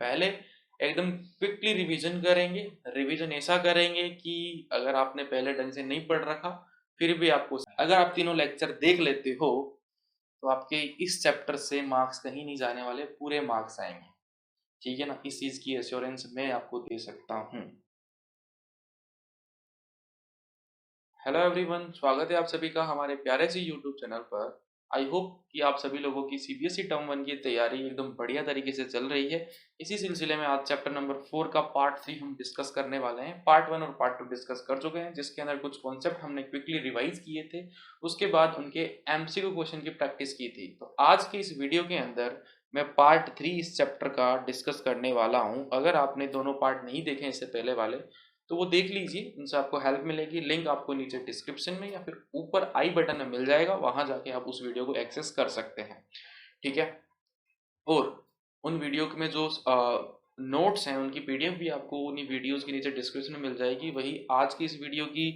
पहले एकदम quickly revision करेंगे। रिवीजन ऐसा करेंगे कि अगर आपने पहले ढंग से नहीं पढ़ रखा फिर भी आपको, अगर आप तीनों लेक्चर देख लेते हो तो आपके इस चैप्टर से मार्क्स कहीं नहीं जाने वाले, पूरे मार्क्स आएंगे। ठीक है ना, इस चीज की एश्योरेंस मैं आपको दे सकता हूँ। हेलो एवरीवन, स्वागत है आप सभी का हमारे प्यारे से यूट्यूब चैनल पर। आई होप कि आप सभी लोगों की सीबीएसई टर्म 1 की तैयारी एकदम बढ़िया तरीके से चल रही है। इसी सिलसिले में आज चैप्टर नंबर 4 का पार्ट 3 हम डिस्कस करने वाले हैं। पार्ट 1 और पार्ट 2 डिस्कस कर चुके हैं, जिसके अंदर कुछ कॉन्सेप्ट हमने क्विकली रिवाइज किए थे, उसके बाद उनके एमसीक्यू क्वेश्चन की प्रैक्टिस की थी। तो आज के इस वीडियो के अंदर मैं पार्ट 3 इस चैप्टर का डिस्कस करने वाला हूँ। अगर आपने दोनों पार्ट नहीं देखे इससे पहले वाले तो वो देख लीजिए, उनसे आपको हेल्प मिलेगी। लिंक आपको नीचे डिस्क्रिप्शन में या फिर ऊपर आई बटन में मिल जाएगा, वहां जाके आप उस वीडियो को एक्सेस कर सकते हैं। ठीक है, और उन वीडियो में जो नोट्स हैं उनकी पीडीएफ भी आपको उन्हीं वीडियोस के नीचे डिस्क्रिप्शन में मिल जाएगी। वही आज की इस वीडियो की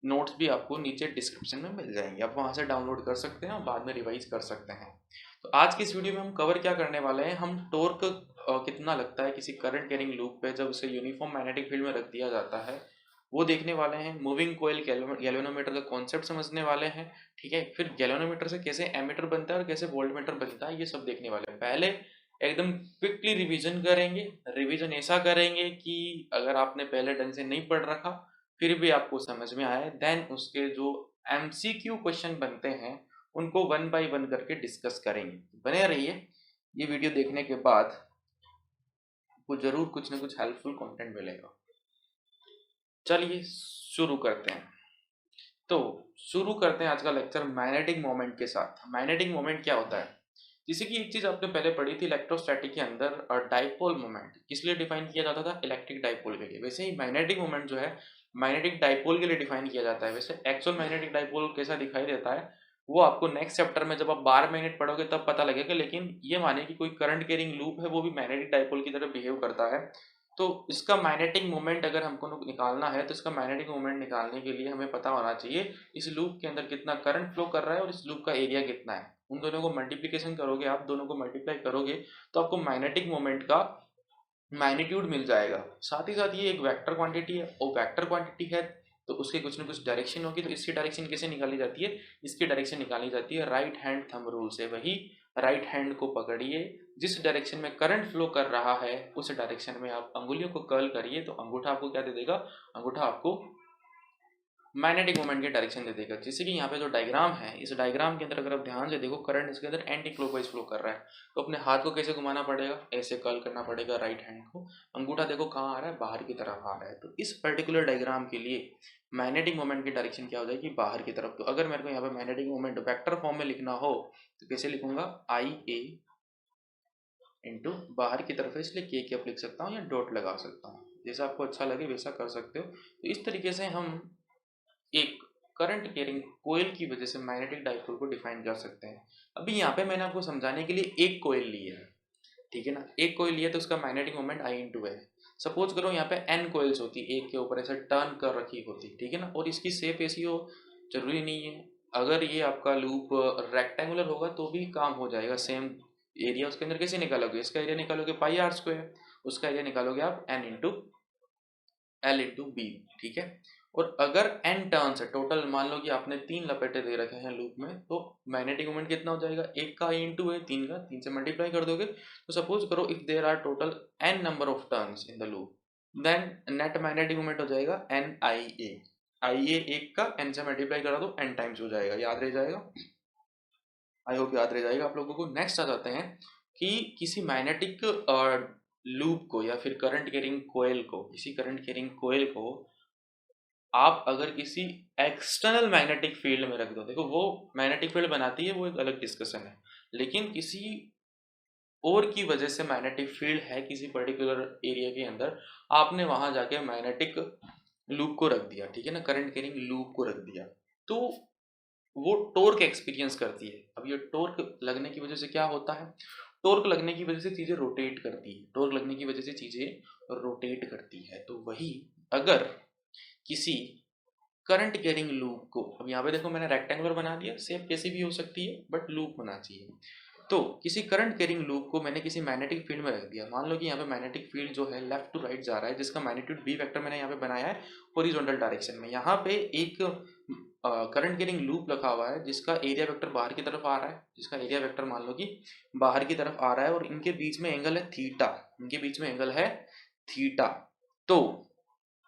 नोट्स भी आपको नीचे डिस्क्रिप्शन में मिल जाएंगे, आप वहां से डाउनलोड कर सकते हैं और बाद में रिवाइज कर सकते हैं। तो आज की इस वीडियो में हम कवर क्या करने वाले हैं, हम टॉर्क कितना लगता है किसी करंट कैरिंग लूप पे जब उसे यूनिफॉर्म मैग्नेटिक फील्ड में रख दिया जाता है, वो देखने वाले हैं। मूविंग कोयल गैल्वेनोमीटर का कॉन्सेप्ट समझने वाले हैं। ठीक है, फिर गैल्वेनोमीटर से कैसे एमीटर बनता है और कैसे वोल्टमीटर बनता है, ये सब देखने वाले हैं। पहले एकदम क्विकली रिवीजन करेंगे। रिवीजन ऐसा करेंगे कि अगर आपने पहले ढंग से नहीं पढ़ रखा फिर भी आपको समझ में आए, देन उसके जो एमसीक्यू क्वेश्चन बनते हैं उनको वन बाय वन करके डिस्कस करेंगे। बने रहिए, ये वीडियो देखने के बाद आपको जरूर कुछ ना कुछ हेल्पफुल कंटेंट मिलेगा। चलिए शुरू करते हैं। तो शुरू करते हैं आज का लेक्चर मैग्नेटिक मोमेंट के साथ। मैग्नेटिक मोमेंट क्या होता है, जैसे कि एक चीज आपने पहले पढ़ी थी इलेक्ट्रोस्टैटिक के अंदर, डाइपोल मोमेंट किस लिए डिफाइन किया जाता था, इलेक्ट्रिक डाइपोल के लिए। वैसे ही मैग्नेटिक मोमेंट जो है मैग्नेटिक डाइपोल के लिए डिफाइन किया जाता है। वैसे एक्चुअल मैग्नेटिक डाइपोल कैसा दिखाई देता है वो आपको नेक्स्ट चैप्टर में जब आप 12 मिनट पढ़ोगे तब पता लगेगा, लेकिन ये माने कि कोई करंट कैरिंग लूप है वो भी मैग्नेटिक डाइपोल की तरह बिहेव करता है। तो इसका मैग्नेटिक मोमेंट अगर हमको निकालना है तो इसका मैग्नेटिक मोमेंट निकालने के लिए हमें पता होना चाहिए इस लूप के अंदर कितना करंट फ्लो कर रहा है और इस लूप का एरिया कितना है। उन दोनों को मल्टीप्लिकेशन करोगे, आप दोनों को मल्टीप्लाई करोगे तो आपको मैग्नेटिक मोमेंट का मैग्नीट्यूड मिल जाएगा। साथ ही साथ ये एक वेक्टर क्वांटिटी है, और वेक्टर क्वांटिटी है तो उसके कुछ ना कुछ डायरेक्शन होगी। तो इसकी डायरेक्शन कैसे निकाली जाती है, इसकी डायरेक्शन निकाली जाती है राइट हैंड थंब रूल से। वही राइट हैंड को पकड़िए, जिस डायरेक्शन में करंट फ्लो कर रहा है उस डायरेक्शन में आप अंगुलियों को कर्ल करिए तो अंगूठा आपको क्या दे देगा, अंगूठा आपको मैग्नेटिक मोमेंट के डायरेक्शन दे देगा। जैसे कि यहाँ पे जो डायग्राम है, इस डायग्राम के अंदर अगर आप ध्यान से देखो करंट इसके अंदर एंटी क्लॉकवाइज फ्लो कर रहा है, तो अपने हाथ को कैसे घुमाना पड़ेगा, ऐसे कर्ल करना पड़ेगा राइट हैंड को। अंगूठा देखो कहाँ आ रहा है, बाहर की तरफ आ रहा है। तो इस पर्टिकुलर डायग्राम के लिए मैग्नेटिक मोमेंट की डायरेक्शन क्या हो जाएगी, बाहर की तरफ। तो अगर मेरे को यहाँ पे मैग्नेटिक मोमेंट वेक्टर फॉर्म में लिखना हो तो कैसे लिखूंगा, आई ए इंटू बाहर की तरफ है इसलिए के कैप लिख सकता हूँ या डॉट लगा सकता हूँ, जैसा आपको अच्छा लगे वैसा कर सकते हो। तो इस तरीके से हम एक करंट कैरिंग कोयल की वजह से मैग्नेटिक डाइपोल को डिफाइन कर सकते हैं। अभी यहाँ पे मैंने आपको समझाने के लिए एक कोयल ली है, ठीक है ना, एक कोयल लिया तो उसका मैग्नेटिक मोमेंट आई इंटू है। सपोज करो यहाँ पे एन कोयल्स होती, एक के ऊपर ऐसे टर्न कर रखी होती, ठीक है ना, और इसकी शेप ऐसी हो, जरूरी नहीं है। अगर ये आपका लूप रेक्टेंगुलर होगा तो भी काम हो जाएगा सेम एरिया। उसके अंदर कैसे निकालोगे, इसका एरिया निकालोगे पाई आर स्क्वायर, उसका एरिया निकालोगे आप n into l into b, ठीक है। और अगर एन टर्न्स है टोटल, मान लो कि आपने 3 लपेटे दे रखे हैं लूप में, तो मैग्नेटिक मोमेंट कितना हो जाएगा, एक का इंटू है 3 का, 3 से मल्टीप्लाई कर दोगे। तो सपोज करो if there are total n number of turns in the loop, then net magnetic moment हो जाएगा एन आई ए। आई ए एक का एन से मल्टीप्लाई करा दो, एन टाइम्स हो जाएगा, याद रह जाएगा। आई होप याद रह जाएगा आप लोगों को। नेक्स्ट आ जाते हैं कि किसी मैग्नेटिक लूप को या फिर करंट कैरिंग कोयल को, किसी करंट कैरिंग कोयल को आप अगर किसी एक्सटर्नल मैग्नेटिक फील्ड में रख दो, देखो वो मैग्नेटिक फील्ड बनाती है वो एक अलग डिस्कशन है, लेकिन किसी और की वजह से मैग्नेटिक फील्ड है किसी पर्टिकुलर एरिया के अंदर, आपने वहां जाके मैग्नेटिक लूप को रख दिया, ठीक है ना, करंट कैरिंग लूप को रख दिया, तो वो टॉर्क एक्सपीरियंस करती है। अब ये टॉर्क लगने की वजह से क्या होता है, टॉर्क लगने की वजह से चीजें रोटेट करती है, टॉर्क लगने की वजह से चीजें रोटेट करती है। तो वही अगर किसी करंट कैरिंग लूप को, अब यहाँ पे देखो मैंने रेक्टेंगुलर बना दिया, शेप कैसी भी हो सकती है बट लूप होना चाहिए। तो किसी करंट कैरिंग लूप को मैंने किसी मैग्नेटिक फील्ड में रख दिया। मान लो कि यहाँ पे मैग्नेटिक फील्ड जो है लेफ्ट टू राइट जा रहा है, जिसका मैग्नीट्यूड बी वेक्टर मैंने यहाँ पे बनाया है हॉरिजॉन्टल डायरेक्शन में। यहाँ पे एक करंट कैरिंग लूप रखा हुआ है जिसका एरिया वेक्टर बाहर की तरफ आ रहा है, जिसका एरिया वेक्टर मान लो कि बाहर की तरफ आ रहा है, और इनके बीच में एंगल है थीटा, इनके बीच में एंगल है थीटा। तो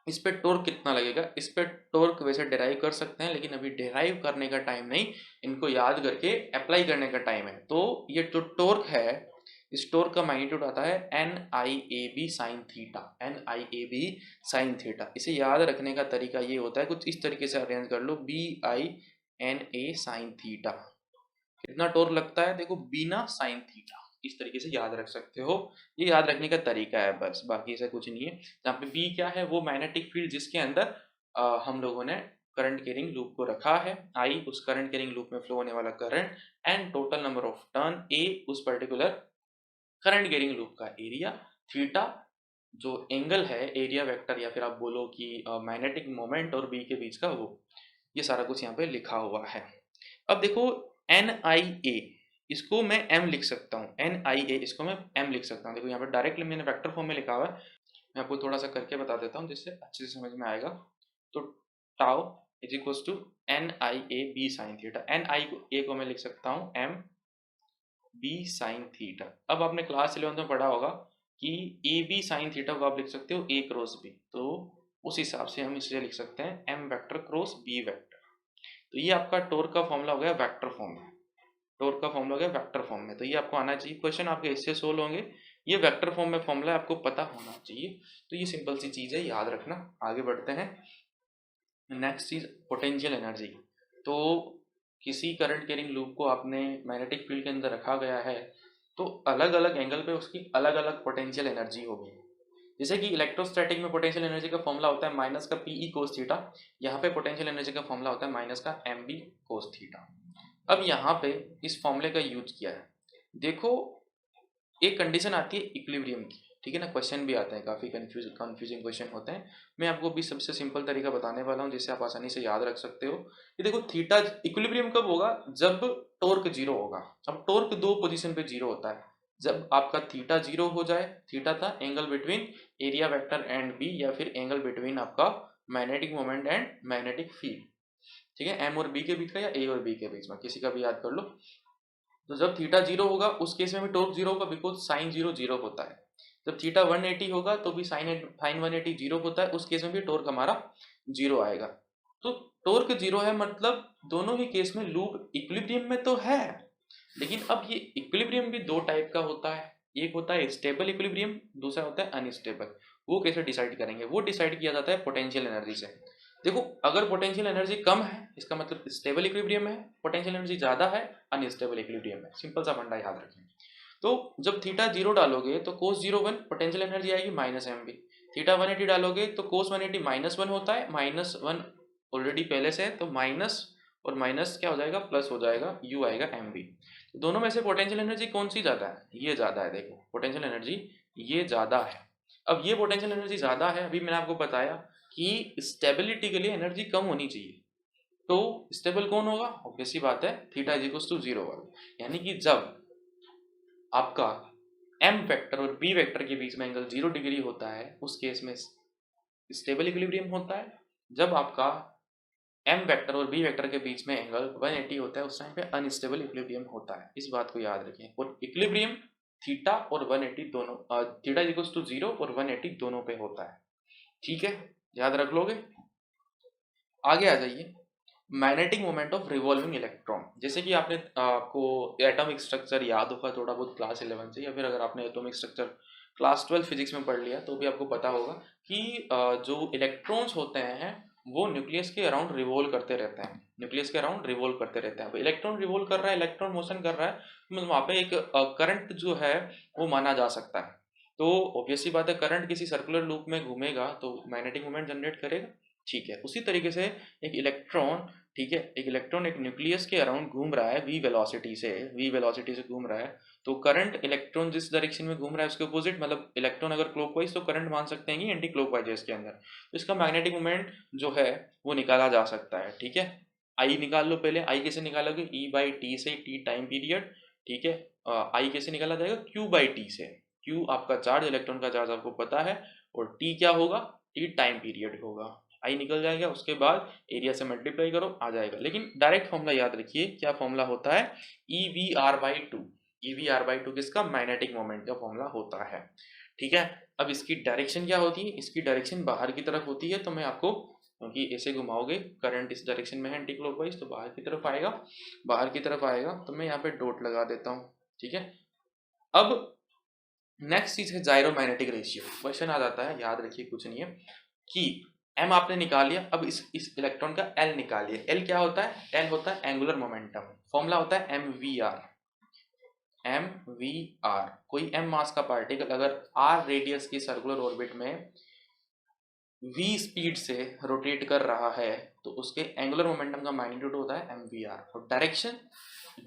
इस पे टॉर्क कितना लगेगा, इस पे टॉर्क वैसे डिराइव कर सकते हैं, लेकिन अभी डिराइव करने का टाइम नहीं, इनको याद करके अप्लाई करने का टाइम है। तो ये जो टॉर्क है, इस टॉर्क का मैग्नीट्यूड आता है N I A B sine theta, N I A B sine theta. इसे याद रखने का तरीका ये होता है, कुछ इस तरीके से अरेंज कर लो, B I N A sine theta. कितना टॉर्क लगता है, देखो बिना साइन थीटा, इस तरीके से याद रख सकते हो। ये याद रखने का तरीका है बस, बाकी ऐसा कुछ नहीं है। जहाँ पे बी क्या है, वो मैग्नेटिक फील्ड जिसके अंदर हम लोगों ने करंट कैरिंग लूप को रखा है, आई उस करंट कैरिंग लूप में फ्लो होने वाला current, and total number of turn, A उस पर्टिकुलर करंट कैरिंग लूप का एरिया, थीटा जो एंगल है एरिया वेक्टर, या फिर आप बोलो कि मैग्नेटिक मोमेंट और बी के बीच का वो, ये सारा कुछ यहाँ पे लिखा हुआ है। अब देखो एन आई ए, इसको मैं एम लिख सकता हूँ, एन आई ए इसको मैं एम लिख सकता हूँ। देखो यहाँ पे डायरेक्टली मैंने वेक्टर फॉर्म में लिखा हुआ है, मैं आपको थोड़ा सा करके बता देता हूँ जिससे अच्छे से समझ में आएगा। तो tau is equal to N I A B sine theta, N I A को मैं लिख सकता हूँ एम बी साइन थीटा। अब आपने क्लास 11 में पढ़ा होगा कि ए बी साइन थीटा को आप लिख सकते हो ए क्रॉस बी, तो उस हिसाब से हम इसे लिख सकते हैं M vector cross B vector. तो ये आपका टॉर्क का फॉर्मूला हो गया वेक्टर फॉर्म में, टॉर्क का फॉर्मूला हो गया वेक्टर फॉर्म में। तो ये आपको आना चाहिए, क्वेश्चन आपके इससे सोल्व होंगे, ये वेक्टर फॉर्म में फॉर्मूला आपको पता होना चाहिए। तो ये सिंपल सी चीज़ है, याद रखना। आगे बढ़ते हैं, नेक्स्ट चीज पोटेंशियल एनर्जी। तो किसी करंट कैरिंग लूप को आपने मैग्नेटिक फील्ड के अंदर रखा गया है, तो अलग अलग एंगल पे उसकी अलग अलग पोटेंशियल एनर्जी होगी। जैसे कि इलेक्ट्रोस्टैटिक में पोटेंशियल एनर्जी का फॉर्मूला होता है माइनस का पी ई कोस थीटा, यहाँ पे पोटेंशियल एनर्जी का फॉर्मूला होता है माइनस का एम बी कोस थीटा। अब यहाँ पे इस फॉर्मूले का यूज किया है। देखो एक कंडीशन आती है इक्विलिब्रियम की, ठीक है ना, क्वेश्चन भी आते हैं, काफ़ी कंफ्यूजिंग क्वेश्चन होते हैं। मैं आपको भी सबसे सिंपल तरीका बताने वाला हूँ जिससे आप आसानी से याद रख सकते हो। ये देखो थीटा इक्विलिब्रियम कब होगा, जब टॉर्क जीरो होगा। अब टॉर्क दो पोजीशन पे जीरो होता है, जब आपका थीटा जीरो हो जाए, थीटा था angle between area vector and B, या फिर एंगल बिटवीन आपका magnetic moment and magnetic field, ठीक है, एम और बी के बीच का या ए और बी के बीच में, किसी का भी याद कर लो। तो जब थीटा जीरो होगा उस केस में भी टॉर्क जीरो होगा, बिकॉज साइन जीरो जीरो होता है। जब थीटा 180 होगा तो भी साइन 180 जीरो होता है, उस केस में भी टॉर्क हमारा जीरो आएगा। तो टॉर्क जीरो है मतलब दोनों ही केस में लूप इक्विलिब्रियम में तो है, लेकिन अब ये इक्विलिब्रियम भी दो टाइप का होता है, एक होता है स्टेबल इक्विलिब्रियम, दूसरा होता है अनस्टेबल। वो कैसे डिसाइड करेंगे, वो डिसाइड किया जाता है पोटेंशियल एनर्जी से। देखो अगर पोटेंशियल एनर्जी कम है इसका मतलब स्टेबल इक्विलिब्रियम है, पोटेंशियल एनर्जी ज्यादा है अनस्टेबल इक्विलिब्रियम है। सिंपल सा फंडा याद रखें। तो जब थीटा जीरो डालोगे तो cos zero one potential energy आएगी माइनस एम बी, थीटा 180 डालोगे तो कोस 180 माइनस वन होता है, माइनस वन ऑलरेडी पहले से है, तो माइनस और माइनस क्या हो जाएगा, प्लस हो जाएगा, यू आएगा एम बी। दोनों में से पोटेंशियल एनर्जी कौन सी ज्यादा है, ये ज्यादा है। देखो पोटेंशियल एनर्जी ये ज्यादा है। अब ये पोटेंशियल एनर्जी ज्यादा है, अभी मैंने आपको बताया कि स्टेबिलिटी के लिए एनर्जी कम होनी चाहिए। तो स्टेबल कौन होगा, ऑब्वियस सी बात है theta is equal to zero वाला, यानी कि जब आपका एम वेक्टर और बी वेक्टर के बीच में एंगल 0 डिग्री होता है उस केस में स्टेबल इक्विलिब्रियम होता है। जब आपका एम वेक्टर और बी वेक्टर के बीच में एंगल 180 होता है उस टाइम पे अनस्टेबल इक्विलिब्रियम होता है। इस बात को याद रखें। और इक्विलिब्रियम थीटा और 180 दोनों, theta is equal to zero और 180 दोनों पे होता है, ठीक है, याद रख लोगे। आगे आ जाइए, magnetic moment of revolving electron. जैसे कि आपने आपको एटॉमिक स्ट्रक्चर याद होगा थोड़ा बहुत क्लास 11 से, या फिर अगर आपने एटॉमिक स्ट्रक्चर क्लास 12 फिजिक्स में पढ़ लिया तो भी आपको पता होगा कि जो इलेक्ट्रॉन्स होते हैं वो न्यूक्लियस के अराउंड रिवॉल्व करते रहते हैं, न्यूक्लियस के अराउंड रिवॉल्व करते रहते हैं। इलेक्ट्रॉन रिवॉल्व कर रहा है, इलेक्ट्रॉन मोशन कर रहा है, मतलब वहाँ पे एक करंट जो है वो माना जा सकता है। तो ऑब्वियस सी बात है करंट किसी सर्कुलर लूप में घूमेगा तो मैग्नेटिक मोमेंट जनरेट करेगा, ठीक है। उसी तरीके से एक इलेक्ट्रॉन, ठीक है, एक इलेक्ट्रॉन एक न्यूक्लियस के अराउंड घूम रहा है वी वेलोसिटी से घूम रहा है, तो करंट इलेक्ट्रॉन जिस डायरेक्शन में घूम रहा है उसके अपोजिट, मतलब इलेक्ट्रॉन अगर क्लॉकवाइज तो करंट मान सकते हैं कि एंटी क्लॉकवाइज है इसके अंदर, तो इसका मैग्नेटिक मोमेंट जो है वो निकाला जा सकता है, ठीक है। आई निकाल लो पहले, आई कैसे निकालोगे, ई बाई टी से, टी टाइम पीरियड, ठीक है, आई कैसे निकाला जाएगा, क्यू बाई टी से। क्यू आपका चार्ज, इलेक्ट्रॉन का चार्ज आपको पता है, और टी क्या होगा, टी टाइम पीरियड होगा। आई निकल जाएगा, उसके बाद एरिया से मल्टीप्लाई करो, आ जाएगा। लेकिन डायरेक्ट फॉर्मूला याद रखिए, क्या फॉर्मूला होता है, E V R by two. E V R by two किसका, मैग्नेटिक मोमेंट का फॉर्मूला होता है। ठीक है, अब इसकी डायरेक्शन क्या होती है, इसकी डायरेक्शन बाहर की तरफ होती है। तो मैं आपको, क्योंकि ऐसे घुमाओगे, करंट इस डायरेक्शन में है एंटी क्लॉकवाइज, तो बाहर की तरफ आएगा, बाहर की तरफ आएगा। तो मैं यहाँ पे डॉट लगा देता हूँ। ठीक है, अब नेक्स्ट चीज है जायरो मैग्नेटिक रेशियो। क्वेश्चन आ जाता है, याद रखिए कुछ नहीं है, कि एम आपने निकाल लिया, अब इस इलेक्ट्रॉन का एल निकालिए। एल क्या होता है, एल होता है एंगुलर मोमेंटम। फॉर्मूला होता है M V R. M V R, कोई एम मास का पार्टिकल अगर आर रेडियस की सर्कुलर ऑर्बिट में v स्पीड से रोटेट कर रहा है, तो उसके एंगुलर मोमेंटम का मैग्नीट्यूड होता है एम वी आर। और डायरेक्शन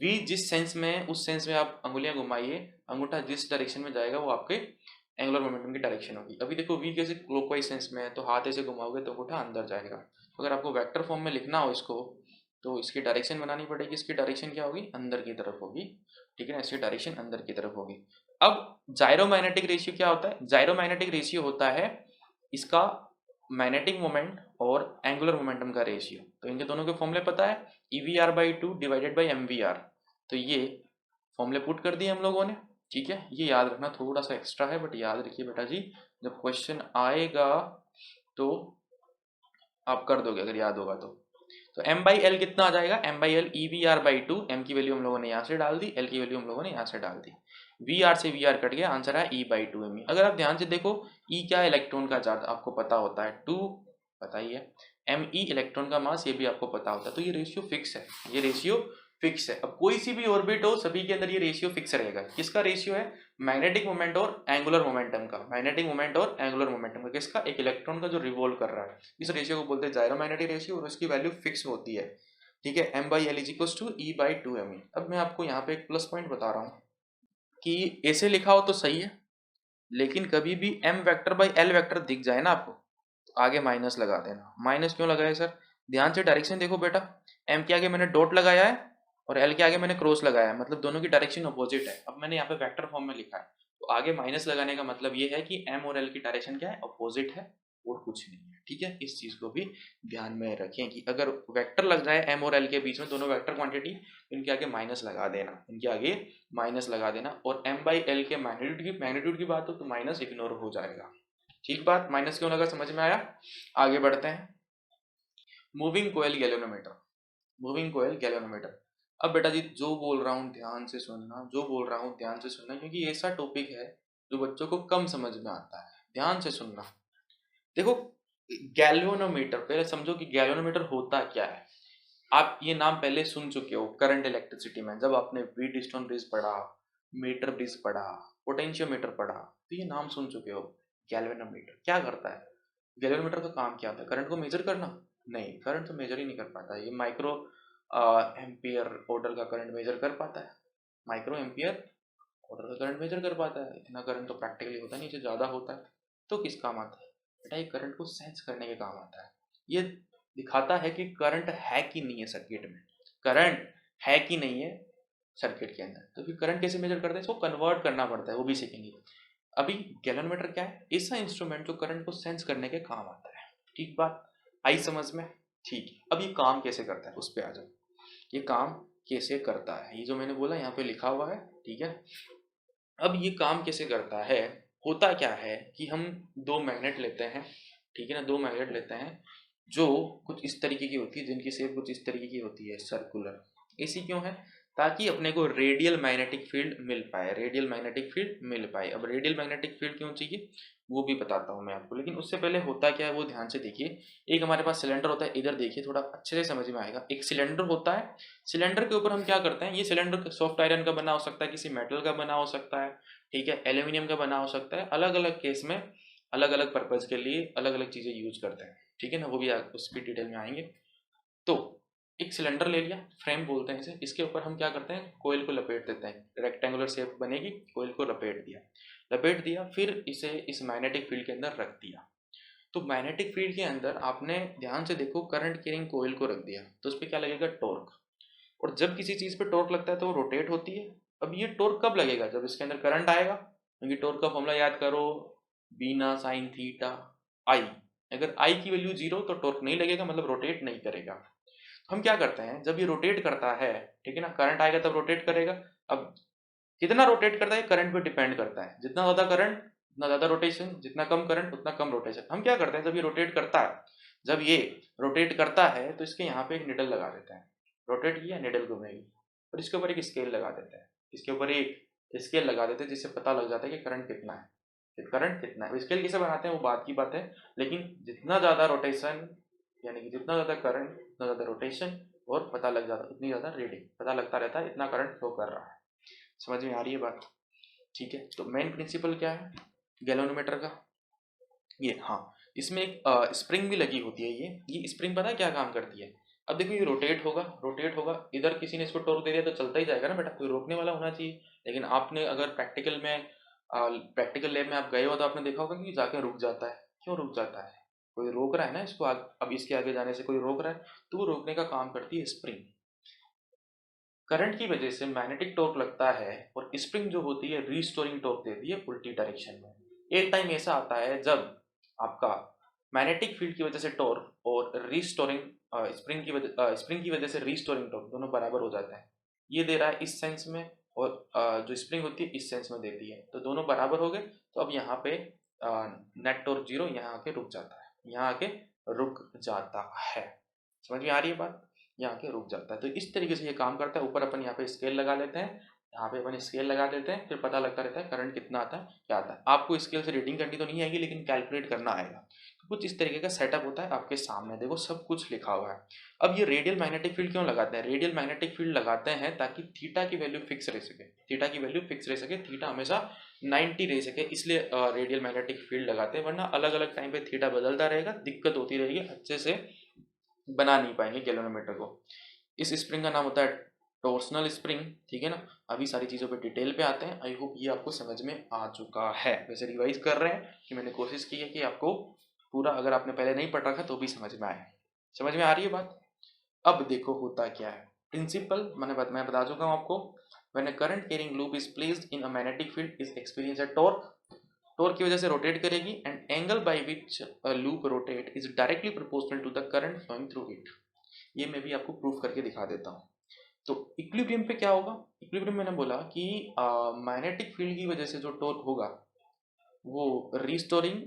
v जिस सेंस में, उस सेंस में आप अंगुलियां घुमाइए, अंगूठा जिस डायरेक्शन में जाएगा वो आपके एंगुलर मोमेंटम की डायरेक्शन होगी। अभी देखो v कैसे क्लॉकवाइज सेंस में है, तो हाथ ऐसे घुमाओगे तो अंगूठा अंदर जाएगा। तो अगर आपको वेक्टर फॉर्म में लिखना हो इसको, तो इसकी डायरेक्शन बनानी पड़ेगी। इसकी डायरेक्शन क्या होगी, अंदर की तरफ होगी। ठीक है ना, इसकी डायरेक्शन अंदर की तरफ होगी। अब जायरो मैग्नेटिक रेशियो क्या होता है, जायरो मैग्नेटिक रेशियो होता है इसका मैग्नेटिक मोमेंट और एंगुलर मोमेंटम का रेशियो। तो इनके दोनों के फॉर्मूले पता है, E V R by two divided by M V R. तो ये फॉर्मूले पुट कर दिए हम लोगों ने। ठीक है, ये याद रखना थोड़ा सा एक्स्ट्रा है, बट याद रखिए बेटा जी, जब क्वेश्चन आएगा तो आप कर दोगे अगर याद होगा तो। तो m बाई एल कितना आ जाएगा, m by L E V R by two. M की वैल्यू हम लोगों ने यहाँ से डाल दी, एल की वैल्यू हम लोगों ने यहाँ से डाल दी। वी आर से वी आर कट गया, आंसर है ई बाई टू एम ई। अगर आप ध्यान से देखो, ई क्या है, इलेक्ट्रॉन का चार्ज आपको पता होता है, टू पता ही है, एम ई इलेक्ट्रॉन का मास, ये भी आपको पता होता है। तो ये रेशियो फिक्स है, ये रेशियो फिक्स है। अब कोई सी भी ऑर्बिट हो, सभी के अंदर ये रेशियो फिक्स रहेगा। किसका रेशियो है, मैग्नेटिक मोमेंट और एंगुलर मोमेंटम का। मैग्नेटिक मोमेंट और एंगुलर मोमेंटम का किसका, एक इलेक्ट्रॉन का जो रिवॉल्व कर रहा है। इस रेशियो को बोलते हैं जायरो मैग्नेटिक रेशियो, और उसकी वैल्यू फिक्स होती है। ठीक है, M by L is equal to E by two M E. अब मैं आपको यहाँ पे एक प्लस पॉइंट बता रहा हूँ कि ऐसे लिखा हो तो सही है, लेकिन कभी भी M vector by L vector दिख जाए ना आपको, तो आगे माइनस लगा देना। माइनस क्यों लगाया सर, ध्यान से डायरेक्शन देखो बेटा, एम के आगे मैंने डॉट लगाया है और एल के आगे मैंने क्रॉस लगाया है, मतलब दोनों की डायरेक्शन अपोजिट है। अब मैंने यहाँ पे वेक्टर फॉर्म में लिखा है, तो आगे माइनस लगाने का मतलब ये है कि एम और एल की डायरेक्शन क्या है, अपोजिट है, और कुछ नहीं है। ठीक है, इस चीज को भी ध्यान में रखें कि अगर वेक्टर लग जाए एम और एल के बीच में, दोनों वेक्टर क्वांटिटी, इनके आगे माइनस लगा देना, इनके आगे माइनस लगा देना। और एम बाई एल के मैग्नीट्यूड की बात हो तो माइनस इग्नोर हो जाएगा। ठीक बात, माइनस क्यों लगा समझ में आया। आगे बढ़ते हैं, moving coil galvanometer. Moving coil galvanometer. अब बेटा जी जो बोल रहा हूँ ध्यान से सुनना, जो बोल रहा हूँ ध्यान से सुनना, क्योंकि ऐसा टॉपिक है जो बच्चों को कम समझ में आता है। ध्यान से सुनना। देखो, गैल्वेनोमीटर, पहले समझो कि गैल्वेनोमीटर होता क्या है। आप ये नाम पहले सुन चुके हो करंट इलेक्ट्रिसिटी में, जब आपने व्हीटस्टोन ब्रिज पढ़ा, मीटर ब्रिज पढ़ा, पोटेंशियोमीटर पढ़ा, तो ये नाम सुन चुके हो। गैल्वेनोमीटर क्या करता है, गैल्वेनोमीटर का काम क्या होता है, करंट को मेजर करना। नहीं, करंट तो मेजर ही नहीं कर पाता है। ये माइक्रो एम्पियर ऑर्डर का करंट मेजर कर पाता है, माइक्रो एम्पियर ऑर्डर का करंट मेजर कर पाता है। इतना करंट तो प्रैक्टिकली होता नहीं, इससे ज़्यादा होता है। तो किस काम आता है बेटा, ये करंट को सेंस करने के काम आता है। ये दिखाता है कि करंट है कि नहीं है सर्किट में, करंट है कि नहीं है सर्किट के अंदर। तो फिर करंट कैसे मेजर करते हैं, इसको कन्वर्ट करना पड़ता है, वो भी सीखेंगे। अभी गैल्वेनोमीटर क्या है, ऐसा इंस्ट्रूमेंट जो करंट को सेंस करने के काम आता है। ठीक बात आई समझ में। ठीक है, अब ये काम कैसे करता है उस पर आ जाओ। ये काम कैसे करता है, ये जो मैंने बोला यहाँ पे लिखा हुआ है। ठीक है, अब ये काम कैसे करता है, होता क्या है कि हम दो मैग्नेट लेते हैं। ठीक है ना, दो मैग्नेट लेते हैं जो कुछ इस तरीके की होती है, जिनकी शेप कुछ इस तरीके की होती है, सर्कुलर। ऐसी क्यों है, ताकि अपने को रेडियल मैग्नेटिक फील्ड मिल पाए, रेडियल मैग्नेटिक फील्ड मिल पाए। अब रेडियल मैग्नेटिक फील्ड क्यों चाहिए वो भी बताता हूँ मैं आपको, लेकिन उससे पहले होता क्या है वो ध्यान से देखिए। एक हमारे पास सिलेंडर होता है, इधर देखिए थोड़ा अच्छे से समझ में आएगा। एक सिलेंडर होता है, सिलेंडर के ऊपर हम क्या करते हैं, ये सिलेंडर सॉफ्ट आयरन का बना हो सकता है, किसी मेटल का बना हो सकता है, ठीक है, एल्यूमिनियम का बना हो सकता है। अलग अलग केस में अलग अलग पर्पज के लिए अलग अलग चीजें यूज करते हैं। ठीक है ना, वो भी उसकी डिटेल में आएंगे। तो एक सिलेंडर ले लिया, फ्रेम बोलते हैं इसे, इसके ऊपर हम क्या करते हैं, कोयल को लपेट देते हैं। रेक्टेंगुलर शेप बनेगी, कोयल को लपेट दिया, लपेट दिया, फिर इसे इस मैग्नेटिक फील्ड के अंदर रख दिया। तो मैग्नेटिक फील्ड के अंदर आपने ध्यान से देखो करंट कैरिंग कोयल को रख दिया, तो उस पर क्या लगेगा, टॉर्क। और जब किसी चीज पे टॉर्क लगता है तो वो रोटेट होती है, अब ये टॉर्क कब लगेगा? जब इसके अंदर करंट आएगा, क्योंकि टॉर्क का फॉर्मूला याद करो, बीना साइन थीटा आई। अगर आई की वैल्यू 0 तो टॉर्क नहीं लगेगा, मतलब रोटेट नहीं करेगा। हम क्या करते हैं, जब ये रोटेट करता है, ठीक है ना, करंट आएगा तब रोटेट करेगा। अब कितना रोटेट करता है करंट पे डिपेंड करता है, जितना ज्यादा करंट उतना ज्यादा रोटेशन, जितना कम करंट उतना कम रोटेशन। हम क्या करते हैं, जब ये रोटेट करता है, जब ये रोटेट करता है तो इसके यहाँ पे एक निडल लगा देते हैं। रोटेट किया, निडल घूमेगी, और इसके ऊपर एक स्केल लगा देते हैं। इसके ऊपर एक स्केल लगा देते हैं जिससे पता लग जाता है कि करंट कितना है, कि करंट कितना है। स्केल कैसे बनाते हैं वो बात की बात है, लेकिन जितना ज्यादा रोटेशन, यानी कि जितना ज्यादा करंट उतना ज्यादा रोटेशन, और पता लग जाता है उतनी ज्यादा रीडिंग, पता लगता रहता है इतना करंट फ्लो कर रहा है। समझ में आ रही है बात? ठीक है, तो मेन प्रिंसिपल क्या है गैल्वेनोमीटर का? ये, हाँ, इसमें एक स्प्रिंग भी लगी होती है। ये स्प्रिंग पता है क्या काम करती है? अब देखो ये रोटेट होगा, रोटेट होगा, इधर किसी ने इसको टॉर्क दे दिया तो चलता ही जाएगा ना बेटा, कोई रोकने वाला होना चाहिए। लेकिन आपने अगर प्रैक्टिकल लैब में आप गए हो तो आपने देखा होगा कि जाके रुक जाता है। क्यों रुक जाता है? कोई रोक रहा है ना इसको, अब इसके आगे जाने से कोई रोक रहा है, तो वो रोकने का काम करती है स्प्रिंग। करंट की वजह से मैग्नेटिक टॉर्क लगता है, और स्प्रिंग जो होती है रीस्टोरिंग टॉर्क देती है उल्टी डायरेक्शन में। एक टाइम ऐसा आता है जब आपका मैग्नेटिक फील्ड की वजह से टॉर्क और रीस्टोरिंग स्प्रिंग की वजह से रीस्टोरिंग टॉर्क दोनों बराबर हो जाता है। ये दे रहा है इस सेंस में, और जो स्प्रिंग होती है इस सेंस में देती है, तो दोनों बराबर हो गए। तो अब यहाँ पे नेट टॉर्क 0 यहाँ आके रुक जाता है, यहाँ आके रुक जाता है। समझ में आ रही है बात? यहाँ के रुक जाता है। तो इस तरीके से ये काम करता है। ऊपर अपन यहाँ पे स्केल लगा लेते हैं, यहाँ पे अपन स्केल लगा देते हैं, फिर पता लगता रहता है करंट कितना आता है, क्या आता है। आपको स्केल से रीडिंग करनी तो नहीं आएगी, लेकिन कैलकुलेट करना आएगा। तो कुछ इस तरीके का सेटअप होता है आपके सामने, देखो सब कुछ लिखा हुआ है। अब ये रेडियल मैग्नेटिक फील्ड क्यों लगाते हैं? रेडियल मैग्नेटिक फील्ड लगाते हैं ताकि थीटा की वैल्यू फिक्स रह सके, थीटा की वैल्यू फिक्स रह सके, थीटा हमेशा 90 रह सके, इसलिए रेडियल मैग्नेटिक फील्ड लगाते हैं। वरना अलग अलग टाइम पे थीटा बदलता रहेगा, दिक्कत होती रहेगी, अच्छे से बना नहीं पाएंगे गैल्वेनोमीटर को। इस स्प्रिंग का नाम होता है टॉर्सनल स्प्रिंग, ठीक है ना। अभी सारी चीज़ों पे डिटेल पे आते हैं। आई होप ये आपको समझ में आ चुका है। वैसे रिवाइज कर रहे हैं कि मैंने कोशिश की है कि आपको पूरा, अगर आपने पहले नहीं पढ़ रखा तो भी समझ में आए। समझ में आ रही है बात? अब देखो होता क्या है प्रिंसिपल, मैं बता चुका हूँ आपको। When a current carrying loop is placed in a magnetic field is experience a torque. Torque की वजह से रोटेट करेगी, and angle by which a loop rotate is directly proportional to the current flowing through it. ये मैं भी आपको proof करके दिखा देता हूँ। तो इक्विलिब्रियम पे क्या होगा? इक्विलिब्रियम मैंने बोला कि मैग्नेटिक फील्ड की वजह से जो टॉर्क होगा वो रीस्टोरिंग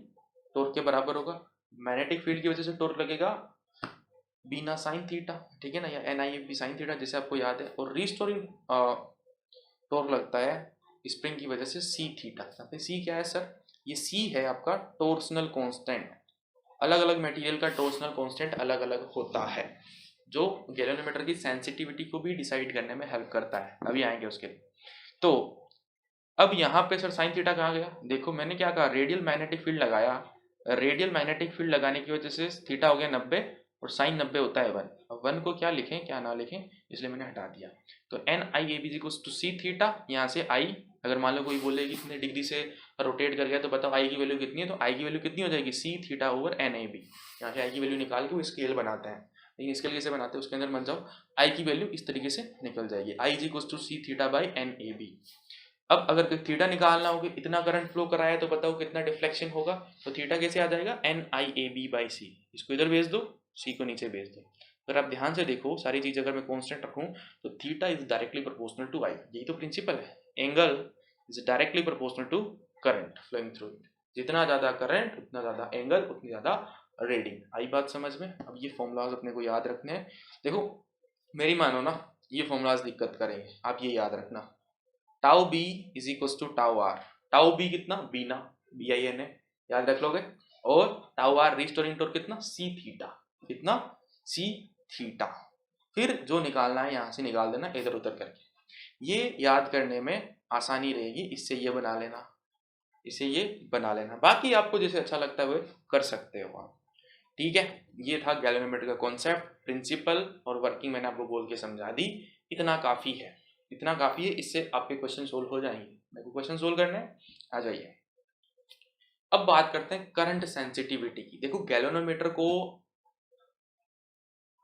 टॉर्क के बराबर होगा। मैग्नेटिक फील्ड की वजह से टॉर्क लगेगा बीना साइन थीटा, ठीक है ना, या एन आई बी साइन थीटा जैसे आपको याद है। और रीस्टोरिंग टॉर्क लगता है स्प्रिंग की वजह से सी थीटा। सी क्या है सर? ये सी है आपका टॉर्सनल कांस्टेंट। अलग अलग मटेरियल का टॉर्सनल कांस्टेंट अलग अलग होता है, जो गैल्वेनोमीटर की सेंसिटिविटी को भी डिसाइड करने में हेल्प करता है। अभी आएंगे उसके लिए। तो अब यहाँ पे सर साइन थीटा कहाँ गया? देखो मैंने क्या कहा, रेडियल मैग्नेटिक फील्ड लगाया। रेडियल मैग्नेटिक फील्ड लगाने की वजह से थीटा हो गया 90, और साइन 90 होता है 1। अब 1 को क्या लिखें क्या ना लिखें, इसलिए मैंने हटा दिया। तो N I A B equals to C theta. यहाँ से आई, अगर मान लो कोई बोले कि इतने डिग्री से रोटेट कर गया तो बताओ आई की वैल्यू कितनी है, तो आई की वैल्यू कितनी हो जाएगी? C theta over N A B. यहाँ से आई की वैल्यू निकाल के वो स्केल बनाते हैं। लेकिन स्केल कैसे बनाते हैं उसके अंदर मत जाओ। आई की वैल्यू इस तरीके से निकल जाएगी, I is equals to C theta by N A B. अब अगर थीटा निकालना होगा, इतना करंट फ्लो कराया है तो बताओ कितना डिफ्लेक्शन होगा। तो थीटा कैसे आ जाएगा? N I A B by C. इसको इधर भेज दो, सी को नीचे भेज दो। अगर आप ध्यान से देखो सारी चीज अगर मैं कांस्टेंट रखूं तो theta is directly proportional to I. यही तो प्रिंसिपल है। Angle is directly proportional to current flowing through it. जितना ज्यादा करंट उतना ज्यादा एंगल, उतनी ज्यादा रीडिंग। आई बात समझ में? अब ये फॉर्मूलाज अपने को याद रखने हैं। देखो मेरी मानो ना, ये फॉर्मूलाज दिक्कत करेंगे, आप ये याद रखना। Tau B is equal to tau R. Tau B कितना? बीना, बी आई एन ए, याद रख लोगे। और टाउ आर रिस्टोरिंग टॉर्क कितना? C theta. कितना? C theta. फिर जो निकालना है यहाँ से निकाल देना इधर उधर करके। ये याद करने में आसानी रहेगी, इससे ये बना लेना, इसे ये बना लेना। बाकी आपको जैसे अच्छा लगता है वो कर सकते हो आप। ठीक है, ये था गैल्वेनोमीटर का कॉन्सेप्ट, प्रिंसिपल और वर्किंग मैंने आपको बोल के समझा दी। इतना काफ़ी है, इतना काफ़ी है। इससे आपके क्वेश्चन सोल्व हो जाएंगे। मेरे को क्वेश्चन सोल्व करने हैं, आ जाइए। अब बात करते हैं करंट सेंसिटिविटी की। देखो गैल्वेनोमीटर को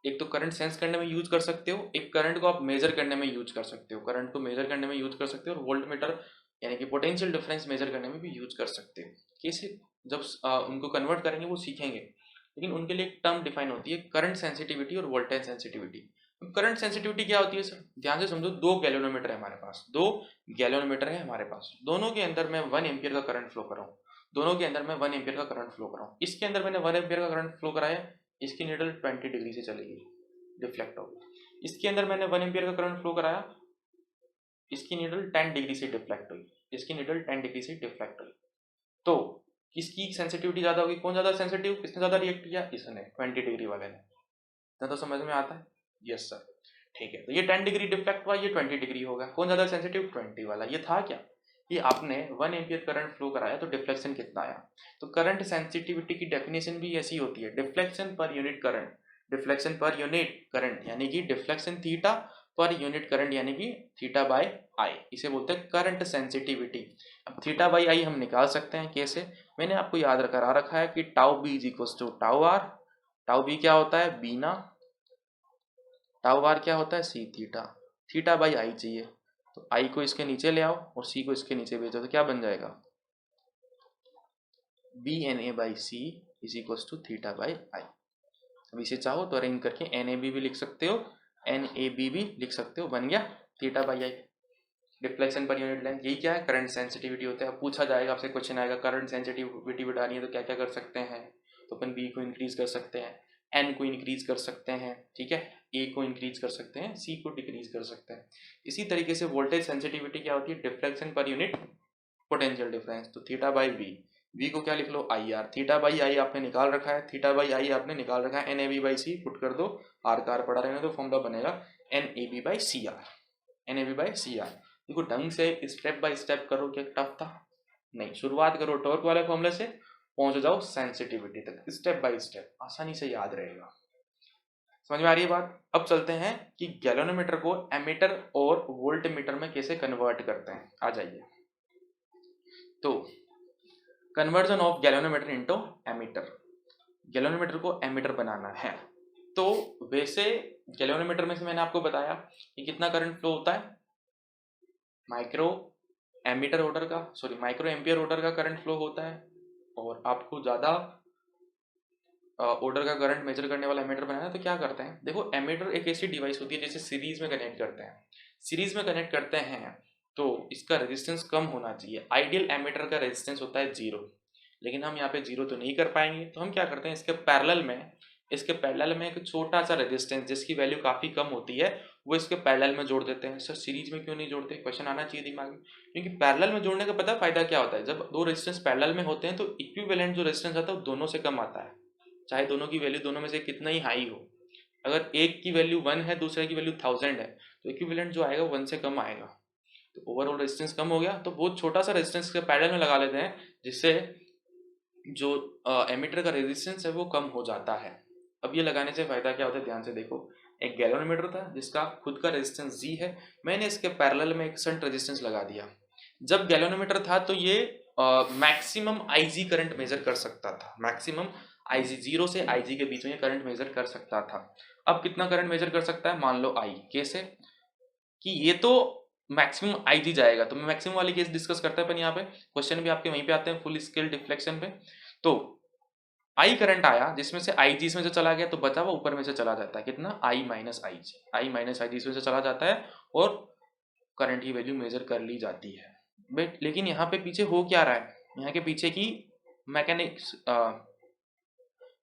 एक तो करंट सेंस करने में यूज कर सकते हो, एक करंट को आप मेजर करने में यूज कर सकते हो, करंट को मेजर करने में यूज कर सकते हो, और वोल्ट मीटर यानी कि पोटेंशियल डिफरेंस मेजर करने में भी यूज कर सकते हो। कैसे, जब उनको कन्वर्ट करेंगे वो सीखेंगे, लेकिन उनके लिए एक टर्म डिफाइन होती है, करंट सेंसिटिविटी और वोल्टेज सेंसिटिविटी। करंट सेंसिटिविटी क्या होती है सर, ध्यान से समझो, दो गैल्वेनोमीटर है हमारे पास, दो गैल्वेनोमीटर है हमारे पास, दोनों के अंदर मैं 1 एम्पियर का करंट फ्लो कर रहा हूँ, दोनों के अंदर मैं 1 एम्पियर का करंट फ्लो कर रहा हूँ। इसके अंदर मैंने 1 एम्पियर का करंट फ्लो कराया, इसकी नीडल 20 डिग्री से चलेगी, डिफ्लेक्ट होगी। इसके अंदर मैंने 1 एम्पियर का करंट फ्लो कराया, इसकी नीडल 10 डिग्री से डिफ्लेक्ट हुई, इसकी नीडल 10 डिग्री से डिफ्लेक्ट हुई। तो किसकी सेंसिटिविटी ज्यादा होगी, कौन ज्यादा सेंसिटिव, किसने ज्यादा रिएक्ट किया, इसने, 20 डिग्री वाले ने। तो समझ में आता है? Yes sir. ठीक है, तो ये 10 डिग्री डिफ्लेक्ट हुआ, ये 20 डिग्री होगा, कौन ज्यादा सेंसिटिव, 20 वाला। ये था क्या, कि आपने 1 एम्पियर करंट फ्लो कराया तो डिफ्लेक्शन कितना आया। तो करंट सेंसिटिविटी की डेफिनेशन भी ऐसी होती है, डिफ्लेक्शन पर यूनिट करंट, डिफ्लेक्शन पर यूनिट करंट यानी कि deflection theta per unit current यानी कि थीटा बाय आई, इसे बोलते हैं करंट सेंसिटिविटी। अब थीटा बाई आई हम निकाल सकते हैं कैसे, मैंने आपको याद करा रखा है कि tau B is equal to tau R, tau B क्या होता है, बीना, टाउ आर क्या होता है, C theta, theta by I चाहिए, तो आई को इसके नीचे ले आओ और सी को इसके नीचे भेजो, तो क्या बन जाएगा, B N A by C is equal to theta by I. अब इसे चाहो तो अरेंज करके एन ए बी भी लिख सकते हो, एन ए बी भी लिख सकते हो, बन गया थीटा बाई आई। डिफ्लेक्शन पर यूनिट लेंथ, यही क्या है, करंट सेंसिटिविटी होता है। पूछा जाएगा आपसे, क्वेश्चन आएगा करंट सेंसिटिविटी बढ़ानी है तो क्या क्या कर सकते हैं, तो अपन बी को इंक्रीज कर सकते हैं, एन को इंक्रीज कर सकते हैं, ठीक है, ए को इंक्रीज कर सकते हैं, सी को डिक्रीज कर सकते हैं। इसी तरीके से वोल्टेज सेंसिटिविटी क्या होती है, डिफ्लेक्शन पर यूनिट पोटेंशियल डिफरेंस, तो थीटा बाई वी, वी को क्या लिख लो, I R, theta by I आपने निकाल रखा है, थीटा बाई आई आपने निकाल रखा है, N A B by C put कर दो, आर का आर पड़ा रहने तो फॉर्मूला बनेगा N A B by C R, N A B by C R. देखो ढंग से स्टेप बाय स्टेप करो, क्या टफ था, नहीं, शुरुआत करो टॉर्क वाले फॉर्मूले से, पहुंच जाओ सेंसिटिविटी तक, स्टेप बाय स्टेप आसानी से याद रहेगा। समझ में आ रही है बात। अब चलते हैं कि गैल्वेनोमीटर को एमीटर और वोल्ट मीटर में कैसे कन्वर्ट करते हैं, आ जाइए। तो conversion of galvanometer into ammeter, galvanometer को एमीटर बनाना है, तो वैसे गैल्वेनोमीटर में से मैंने आपको बताया कि कितना करंट फ्लो होता है, माइक्रो एमीटर ऑर्डर का, सॉरी माइक्रो एम्पियर ऑर्डर का करंट फ्लो होता है, और आपको ज्यादा ऑर्डर का करंट मेजर करने वाला एमीटर बनाना है, तो क्या करते हैं, देखो एमीटर एक ऐसी डिवाइस होती है जैसे सीरीज में कनेक्ट करते हैं, सीरीज में कनेक्ट करते हैं तो इसका रेजिस्टेंस कम होना चाहिए, आइडियल एमीटर का रेजिस्टेंस होता है 0, लेकिन हम यहाँ पे 0 तो नहीं कर पाएंगे, तो हम क्या करते हैं, इसके पैरेलल में एक छोटा सा रेजिस्टेंस जिसकी वैल्यू काफी कम होती है वो इसके पैरेलल में जोड़ देते हैं। सर सीरीज में क्यों नहीं जोड़ते, क्वेश्चन आना चाहिए दिमाग में, क्योंकि पैरेलल में जोड़ने का पता फायदा क्या होता है, जब दो रेजिस्टेंस पैरेलल में होते हैं तो इक्विवेलेंट जो रेजिस्टेंस आता है वो दोनों से कम आता है, चाहे दोनों की वैल्यू दोनों में से कितना ही हाई हो। अगर एक की वैल्यू 1 है, दूसरे की वैल्यू 1000 है, तो इक्विवेलेंट जो आएगा वो 1 से कम आएगा, तो ओवरऑल रेजिस्टेंस कम हो गया, तो बहुत छोटा सा रेजिस्टेंस के पैरेलल में लगा लेते हैं, जिससे जो एमीटर का रेजिस्टेंस है वो कम हो जाता है। अब ये लगाने से फायदा क्या होता है, ध्यान से देखो, एक गैल्वेनोमीटर था जिसका खुद का रेजिस्टेंस जी है, मैंने इसके पैरेलल में एक शंट रेजिस्टेंस लगा दिया। जब गैल्वेनोमीटर था तो ये मैक्सिमम आईजी करंट मेजर कर सकता था, मैक्सिमम आईजी, 0 से आईजी के बीच में करंट मेजर कर सकता था। अब कितना करंट मेजर कर सकता है, मान लो आई, कैसे, कि ये तो मैक्सिमम आईजी जाएगा, तो मैं मैक्सिमम वाली केस डिस्कस करते हैं अपन यहाँ पे, क्वेश्चन भी आपके वहीं पे आते हैं फुल स्केल डिफ्लेक्शन पे। तो आई करंट आया जिसमें से आई जी इसमें से चला गया, तो बचा हुआ ऊपर में से चला जाता है, कितना, आई minus I G, I minus I जी इसमें से चला जाता है और करंट की वैल्यू मेजर कर ली जाती है। बट लेकिन यहाँ पे पीछे हो क्या रहा है, यहाँ के पीछे की मैकेनिक्स,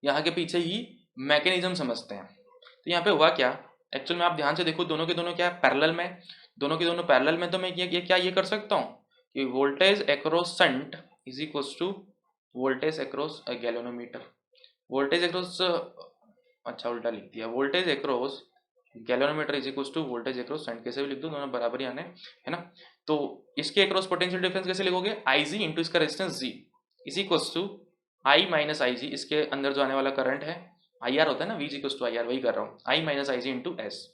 यहाँ के पीछे ही मैकेनिज्म समझते हैं। तो यहाँ पे हुआ क्या, एक्चुअल में आप ध्यान से देखो, दोनों के दोनों क्या है, पैरेलल में, दोनों के दोनों पैरेलल में, तो मैं ये कर सकता हूँ कि voltage across shunt is equal to voltage across galvanometer, voltage across, अच्छा उल्टा लिख दिया, voltage across galvanometer is equal to voltage across shunt, कैसे भी लिख दो, दोनों बराबर ही आने, है ना। तो इसके अक्रॉस पोटेंशियल डिफरेंस कैसे लिखोगे, आई जी इंटू इसका resistance G is equal to I minus I G, इसके अंदर जो आने वाला करंट है आई आर होता है ना, V is equal to I R, वही कर रहा हूँ, I minus I G into S,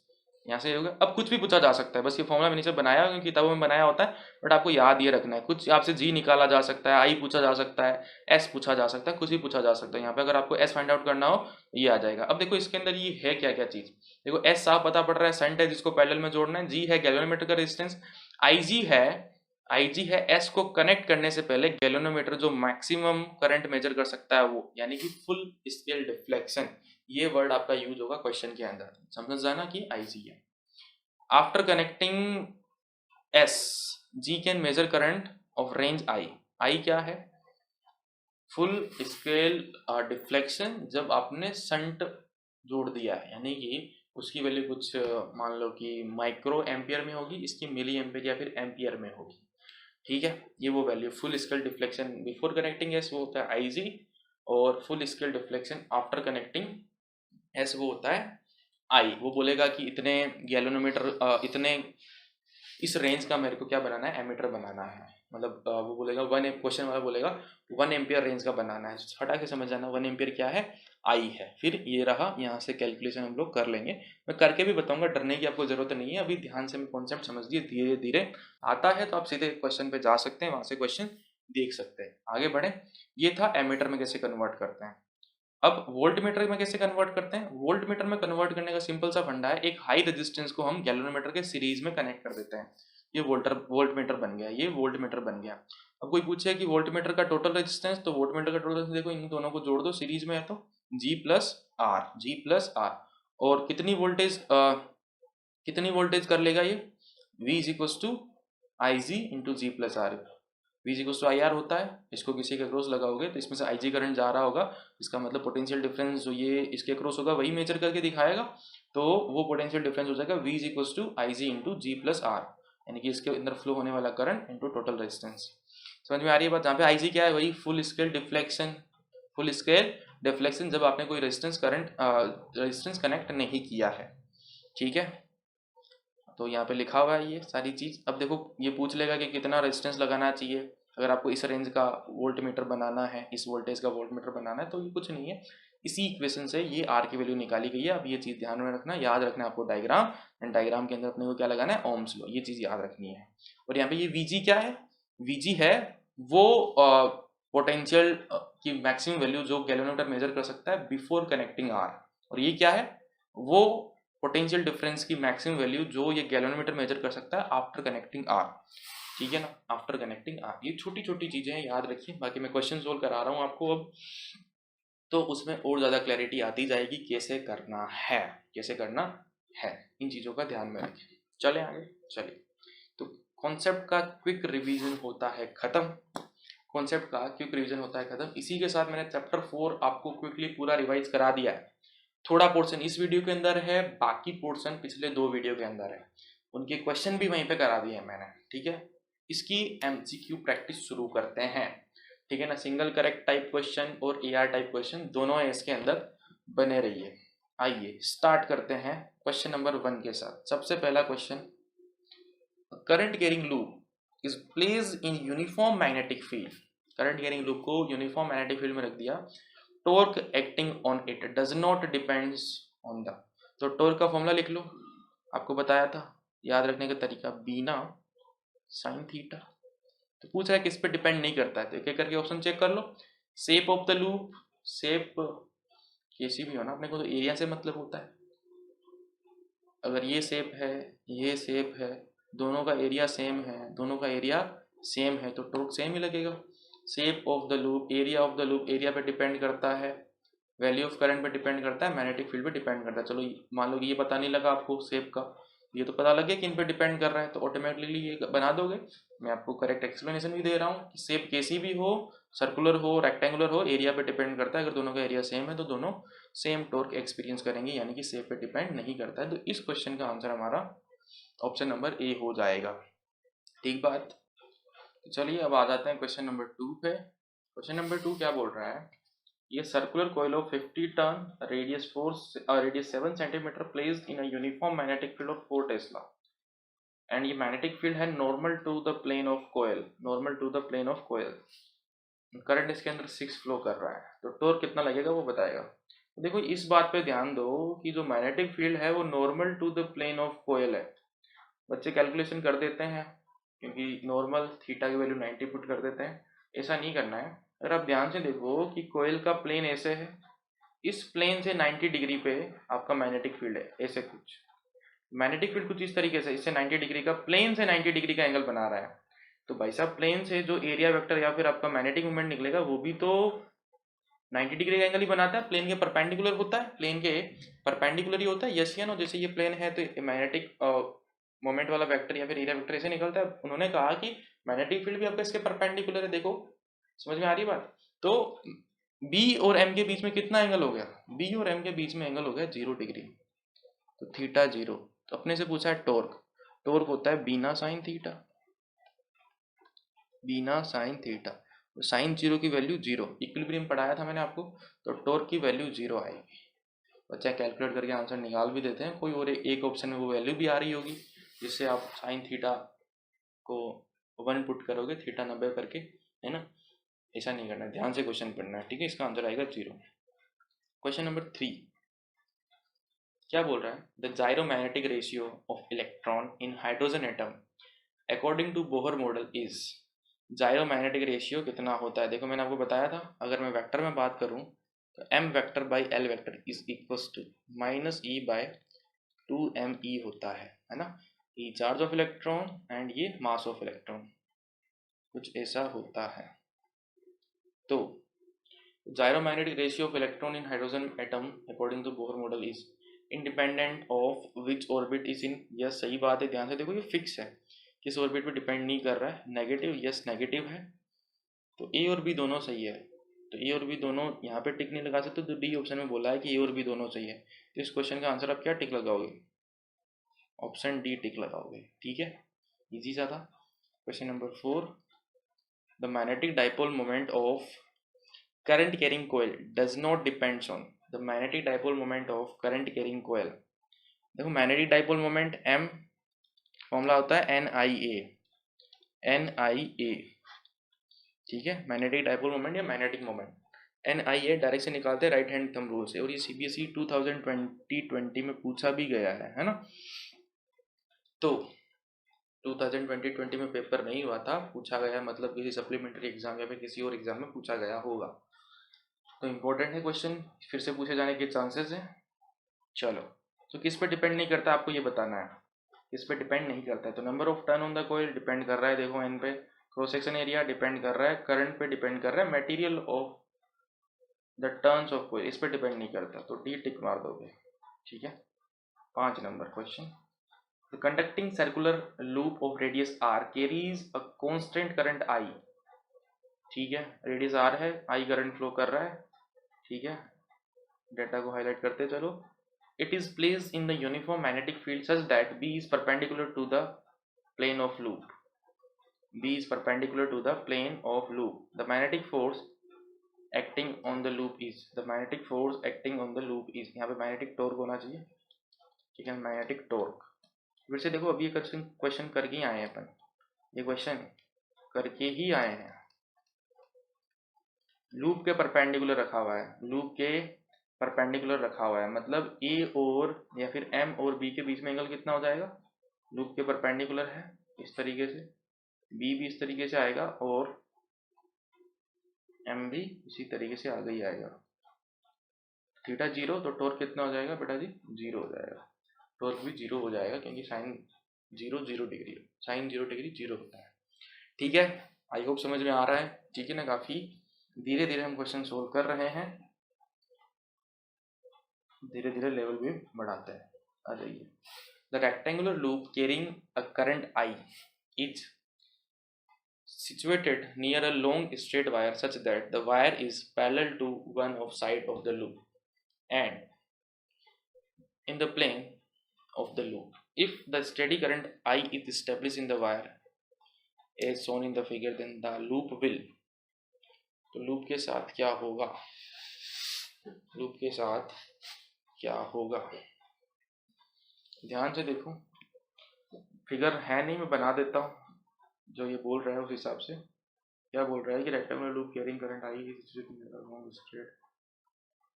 यहाँ से हो गया। अब कुछ भी पूछा जा सकता है, बस ये फॉर्मूला मैंने नीचे बनाया क्योंकि किताबों में बनाया होता है, बट आपको याद ये रखना है। कुछ आपसे जी निकाला जा सकता है, आई पूछा जा सकता है, एस पूछा जा सकता है, कुछ भी पूछा जा सकता है। यहाँ पे अगर आपको एस फाइंड आउट करना हो ये आ जाएगा। अब देखो इसके अंदर ये है क्या क्या चीज, देखो एस साफ पता पड़ रहा है, सेंट है जिसको पैरेलल में जोड़ना है, जी है गैल्वेनोमीटर का रेजिस्टेंस, आई जी है एस को कनेक्ट करने से पहले गैल्वेनोमीटर जो मैक्सिमम करंट मेजर कर सकता है वो, यानी कि फुल स्केल डिफ्लेक्शन, ये वर्ड आपका यूज होगा क्वेश्चन के अंदर। समझ जाना कि आई जी है। After connecting S, G can measure current of range I. I क्या है? फुल स्केल डिफ्लेक्शन जब आपने संट जोड़ दिया है, यानी कि उसकी वैल्यू कुछ मान लो कि माइक्रो एम्पियर में होगी, इसकी मिली एम्पियर या फिर एम्पियर में होगी। ठीक है, ये वो value full scale deflection before connecting S वो होता है आई जी, और full scale deflection after connecting S वो होता है आई। वो बोलेगा कि इतने गैल्वेनोमीटर इतने इस रेंज का मेरे को क्या बनाना है, एमीटर बनाना है। मतलब वो बोलेगा वन, क्वेश्चन वाला बोलेगा 1 एम्पियर रेंज का बनाना है। फटा के समझ जाना 1 एम्पियर क्या है, आई है। फिर ये रहा, यहाँ से कैलकुलेशन हम लोग कर लेंगे, मैं करके भी बताऊंगा, डरने की आपको जरूरत नहीं है। अभी ध्यान से कॉन्सेप्ट समझिए, धीरे धीरे आता है तो आप सीधे क्वेश्चन पे जा सकते हैं, वहां से क्वेश्चन देख सकते हैं। आगे बढ़े, ये था एमीटर में कैसे कन्वर्ट करते हैं। अब वोल्ट मीटर में कैसे कन्वर्ट करते हैं। वोल्ट मीटर में कन्वर्ट करने का सिंपल सा फंडा है, एक हाई रेजिस्टेंस को हम गैल्वेनोमीटर के सीरीज में कनेक्ट कर देते हैं, ये वोल्ट मीटर बन गया, ये वोल्ट मीटर बन गया। अब कोई पूछे कि वोल्ट मीटर का टोटल रेजिस्टेंस, तो वोल्ट मीटर का टोटल रेजिस्टेंस देखो, इन दोनों को जोड़ दो, सीरीज में है तो G+R, और कितनी वोल्टेज कर लेगा ये, V is equal to I G into G+R। V is equal to I R होता है, इसको किसी के क्रॉस लगाओगे तो इसमें से आई जी करंट जा रहा होगा, इसका मतलब पोटेंशियल डिफरेंस जो ये इसके क्रॉस होगा वही मेजर करके दिखाएगा, तो वो पोटेंशियल डिफरेंस हो जाएगा V is equal to I G into G+R, यानी कि इसके अंदर फ्लो होने वाला करंट इंटू टोटल रेजिस्टेंस। समझ में आ रही है बात। जहाँ पे आई जी क्या है, वही full scale deflection, full scale deflection जब आपने कोई रेजिस्टेंस कनेक्ट नहीं किया है। ठीक है, तो यहाँ पे लिखा हुआ है ये सारी चीज। अब देखो ये पूछ लेगा कि कितना रेजिस्टेंस लगाना चाहिए अगर आपको इस रेंज का वोल्ट मीटर बनाना है, इस वोल्टेज का वोल्ट मीटर बनाना है, तो ये कुछ नहीं है, इसी इक्वेशन से ये आर की वैल्यू निकाली गई है। अब ये चीज ध्यान में रखना, याद रखना आपको डायग्राम, एंड डायग्राम के अंदर अपने को क्या लगाना है, ओम्स लॉ, ये चीज याद रखनी है। और यहाँ पे ये वीजी क्या है, वीजी है वो पोटेंशियल की मैक्सिमम वैल्यू जो गैल्वेनोमीटर मेजर कर सकता है बिफोर कनेक्टिंग आर, और ये क्या है, वो पोटेंशियल डिफरेंस की मैक्सिमम वैल्यू जो ये गैल्वेनोमीटर मेजर कर सकता है आफ्टर कनेक्टिंग आर। ठीक है ना, आफ्टर कनेक्टिंग आर। ये छोटी छोटी चीजें हैं, याद रखिए। बाकी मैं क्वेश्चन सोल्व करा रहा हूँ आपको अब, तो उसमें और ज्यादा क्लैरिटी आती जाएगी कैसे करना है, कैसे करना है, इन चीजों का ध्यान में रखिए। चले आगे, चलिए। तो कॉन्सेप्ट का क्विक रिवीजन होता है खत्म, कॉन्सेप्ट का क्विक रिवीजन होता है खत्म। इसी के साथ मैंने चैप्टर 4 आपको क्विकली पूरा रिवाइज करा दिया है। थोड़ा पोर्शन इस वीडियो के अंदर है, बाकी पोर्शन पिछले 2 वीडियो के अंदर है, उनके क्वेश्चन भी वहीं पे करा दिए हैं मैंने। ठीक है, इसकी एमसीक्यू प्रैक्टिस शुरू करते हैं। ठीक है ना, सिंगल करेक्ट टाइप क्वेश्चन और एआर टाइप क्वेश्चन दोनों है इसके अंदर, बने रहिए। आइए स्टार्ट करते हैं क्वेश्चन नंबर 1 के साथ। सबसे पहला question, current carrying loop is placed in uniform magnetic field. Current carrying loop को यूनिफॉर्म मैग्नेटिक फील्ड में रख दिया, torque acting on it does not depends on the, तो टॉर्क का फॉर्मूला लिख लो, आपको बताया था, याद रखने का तरीका बीना साइन थीटा। तो पूछ रहा है किस पे डिपेंड नहीं करता है, तो एक एक करके ऑप्शन चेक कर लो। Shape of the loop, shape कैसी भी हो ना, अपने को तो एरिया से मतलब होता है। अगर ये शेप है, ये शेप है, दोनों का एरिया सेम है, दोनों का एरिया सेम है, तो टॉर्क सेम ही लगेगा। Shape of the loop, area of the loop, area पे डिपेंड करता है, वैल्यू ऑफ करंट पे डिपेंड करता है, मैग्नेटिक फील्ड पे डिपेंड करता है। चलो मान लो कि ये पता नहीं लगा आपको शेप का, ये तो पता लग गया कि इन पे डिपेंड कर रहा है, तो ऑटोमेटिकली ये बना दोगे। मैं आपको करेक्ट एक्सप्लेनेशन भी दे रहा हूँ कि शेप कैसी भी हो, सर्कुलर हो, रेक्टेंगुलर हो, एरिया पे डिपेंड करता है। अगर दोनों का एरिया सेम है तो दोनों सेम टॉर्क एक्सपीरियंस करेंगे, यानी कि शेप पे डिपेंड नहीं करता है। तो इस क्वेश्चन का आंसर हमारा ऑप्शन नंबर ए हो जाएगा। ठीक बात। तो चलिए अब आ जाते हैं क्वेश्चन नंबर 2 पे। क्वेश्चन नंबर 2 क्या बोल रहा है, ये circular coil of 50 ton, radius 7 centimeter placed in a uniform magnetic field of 4 Tesla, and ये magnetic field है normal to the plane of coil, normal to the plane of coil, current इसके अंदर 6 flow कर रहा है, तो torque कितना लगेगा वो बताएगा। देखो इस बात पे ध्यान दो कि जो मैग्नेटिक फील्ड है वो normal to the plane of coil है। बच्चे कैलकुलेशन कर देते हैं क्योंकि नॉर्मल थीटा की वैल्यू 90 पुट कर देते हैं, ऐसा नहीं करना है। अगर आप ध्यान से देखो कि कोयल का प्लेन ऐसे है, इस प्लेन से 90 डिग्री पे आपका मैग्नेटिक फील्ड है, ऐसे कुछ मैग्नेटिक फील्ड कुछ इस तरीके से इससे 90 डिग्री का, प्लेन से 90 डिग्री का एंगल बना रहा है। तो भाई साहब प्लेन से जो एरिया वेक्टर या फिर आपका मैग्नेटिक मोमेंट निकलेगा वो भी तो 90 डिग्री का एंगल ही बनाता है, प्लेन के परपेंडिकुलर होता है, प्लेन के परपेंडिकुलर ही होता है, यस या नो। जैसे ये प्लेन है तो मैग्नेटिक मोमेंट वाला वेक्टर या फिर एरिया वेक्टर ऐसे निकलता है। उन्होंने कहा कि मैग्नेटिक फील्ड भी आपका इसके परपेंडिकुलर है। देखो समझ में आ रही बात? तो बी और एम के बीच में कितना एंगल हो गया? बी और एम के बीच में एंगल हो गया 0 डिग्री, तो थीटा 0। तो अपने से पूछा है टॉर्क, टॉर्क होता है बीना साइन थीटा, बीना साइन थीटा। तो साइन 0 की वैल्यू 0, इक्विलिब्रियम पढ़ाया था मैंने आपको, तो टॉर्क की वैल्यू 0 आएगी। बच्चा कैलकुलेट करके आंसर निकाल भी देते हैं, कोई और एक ऑप्शन में वो वैल्यू भी आ रही होगी जिससे आप साइन थीटा को 1 पुट करोगे, थीटा 90 करके, है ना। ऐसा नहीं करना है, ध्यान से क्वेश्चन पढ़ना है, ठीक है। इसका आंसर आएगा 0। क्वेश्चन नंबर 3 क्या बोल रहा है? The gyromagnetic ratio of electron in hydrogen atom according to Bohr model is. Gyromagnetic ratio कितना होता है? देखो मैंने आपको बताया था, अगर मैं वेक्टर में बात करूं तो m vector by l vector is equals to minus e by 2me होता है ना। ये चार्ज ऑफ इलेक्ट्रॉन एंड ये मास ऑफ इलेक्ट्रॉन, कुछ ऐसा होता है। तो gyromagnetic ratio of electron in hydrogen atom according to Bohr model is independent of which orbit is in। Yes सही बात है, ध्यान से देखो ये फिक्स है, किस ऑर्बिट पे डिपेंड नहीं कर रहा है। नेगेटिव, यस नेगेटिव है, तो ए और बी दोनों सही है। तो ए और बी दोनों यहाँ पे टिक नहीं लगा सकते, तो डी ऑप्शन में बोला है कि ए और बी दोनों सही है। तो इस क्वेश्चन का आंसर आप क्या टिक लगाओगे? ऑप्शन डी टिक लगाओगे, ठीक है। इजी सा था। Question number 4, the magnetic dipole moment of current carrying coil does not depends on the magnetic dipole moment of current carrying coil। देखो magnetic dipole moment m formula होता है NIA, ठीक है। मैग्नेटिक डाइपोल मोमेंट या magnetic moment NIA direct से निकालते हैं right hand thumb rule से, और ये CBSE 2020 में पूछा भी गया है ना। तो 2020 में पेपर नहीं हुआ था, पूछा गया मतलब किसी सप्लीमेंट्री एग्जाम या फिर किसी और एग्जाम में पूछा गया होगा। तो इम्पोर्टेंट है क्वेश्चन, फिर से पूछे जाने के चांसेस हैं। चलो, तो किस पे डिपेंड नहीं करता आपको ये बताना है, किस पे डिपेंड नहीं करता है। तो number of turn on the coil depend कर रहा है, देखो एन पे। क्रॉस सेक्शन एरिया डिपेंड कर रहा है, करंट पे डिपेंड कर रहा है, material of the turns of coil इस पे डिपेंड नहीं करता। तो डी टिक मार दोगे, ठीक है। 5 number question, the conducting circular loop of radius R carries a constant current I. ठीक है, रेडियस आर है, आई करंट फ्लो कर रहा है, ठीक है। डेटा को हाईलाइट करते चलो। It is placed in the uniform magnetic field such that B is perpendicular to the plane of loop. B is perpendicular to the plane of loop. The magnetic force acting on the loop is, the magnetic force acting on the loop is, यहाँ पे magnetic torque होना चाहिए, ठीक है, magnetic torque। फिर से देखो अभी ये क्वेश्चन करके ही आए हैं अपन, ये क्वेश्चन करके ही आए हैं। लूप के परपेंडिकुलर रखा हुआ है, लूप के परपेंडिकुलर रखा हुआ है, मतलब ए और या फिर एम और बी के बीच में एंगल कितना हो जाएगा? लूप के परपेंडिकुलर है इस तरीके से, बी भी इस तरीके से आएगा और एम भी इसी तरीके से आगे ही आएगा। थीटा 0, तो टॉर्क कितना हो जाएगा बेटा जी? 0 हो जाएगा। टॉर्क भी 0 हो जाएगा क्योंकि साइन 0 डिग्री, साइन 0 डिग्री 0 होता है, ठीक है। आई होप समझ में आ रहा है, ठीक है ना। काफ़ी धीरे धीरे हम क्वेश्चन सोल्व कर रहे हैं, धीरे धीरे लेवल भी बढ़ाते हैं। आ जाइए। The rectangular loop carrying a current i is situated near a long straight wire such that the wire is parallel to one of side of the loop and in the plane of the loop. If the steady current I is established in the wire as shown in the figure, then the loop will, तो loop के साथ क्या होगा? Loop के साथ क्या होगा? ध्यान से देखो, फिगर है नहीं, मैं बना देता हूँ जो ये बोल रहा है उस हिसाब से। क्या बोल रहा है कि rectangular loop carrying current i is straight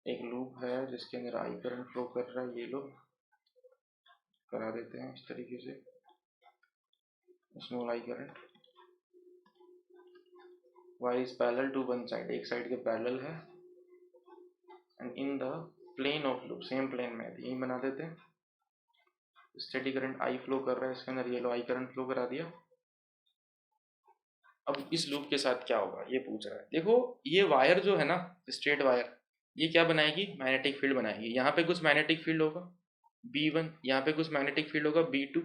एक लूप है जिसके अंदर आई करंट फ्लो कर रहा है, ये लो करा देते हैं इस तरीके से, small i current wire is parallel to one side, एक साइड के पैरेलल है, and in the plane of loop, same plane में यही बना देते हैं। स्टेडी करंट आई फ्लो कर रहा है इसके अंदर, ये लो आई करंट फ्लो करा दिया। अब इस लूप के साथ क्या होगा ये पूछ रहा है। देखो ये वायर जो है ना, स्ट्रेट वायर, ये क्या बनाएगी, मैग्नेटिक फील्ड बनाएगी। यहाँ पे कुछ मैग्नेटिक फील्ड होगा B1, यहाँ पे कुछ मैग्नेटिक फील्ड होगा B2,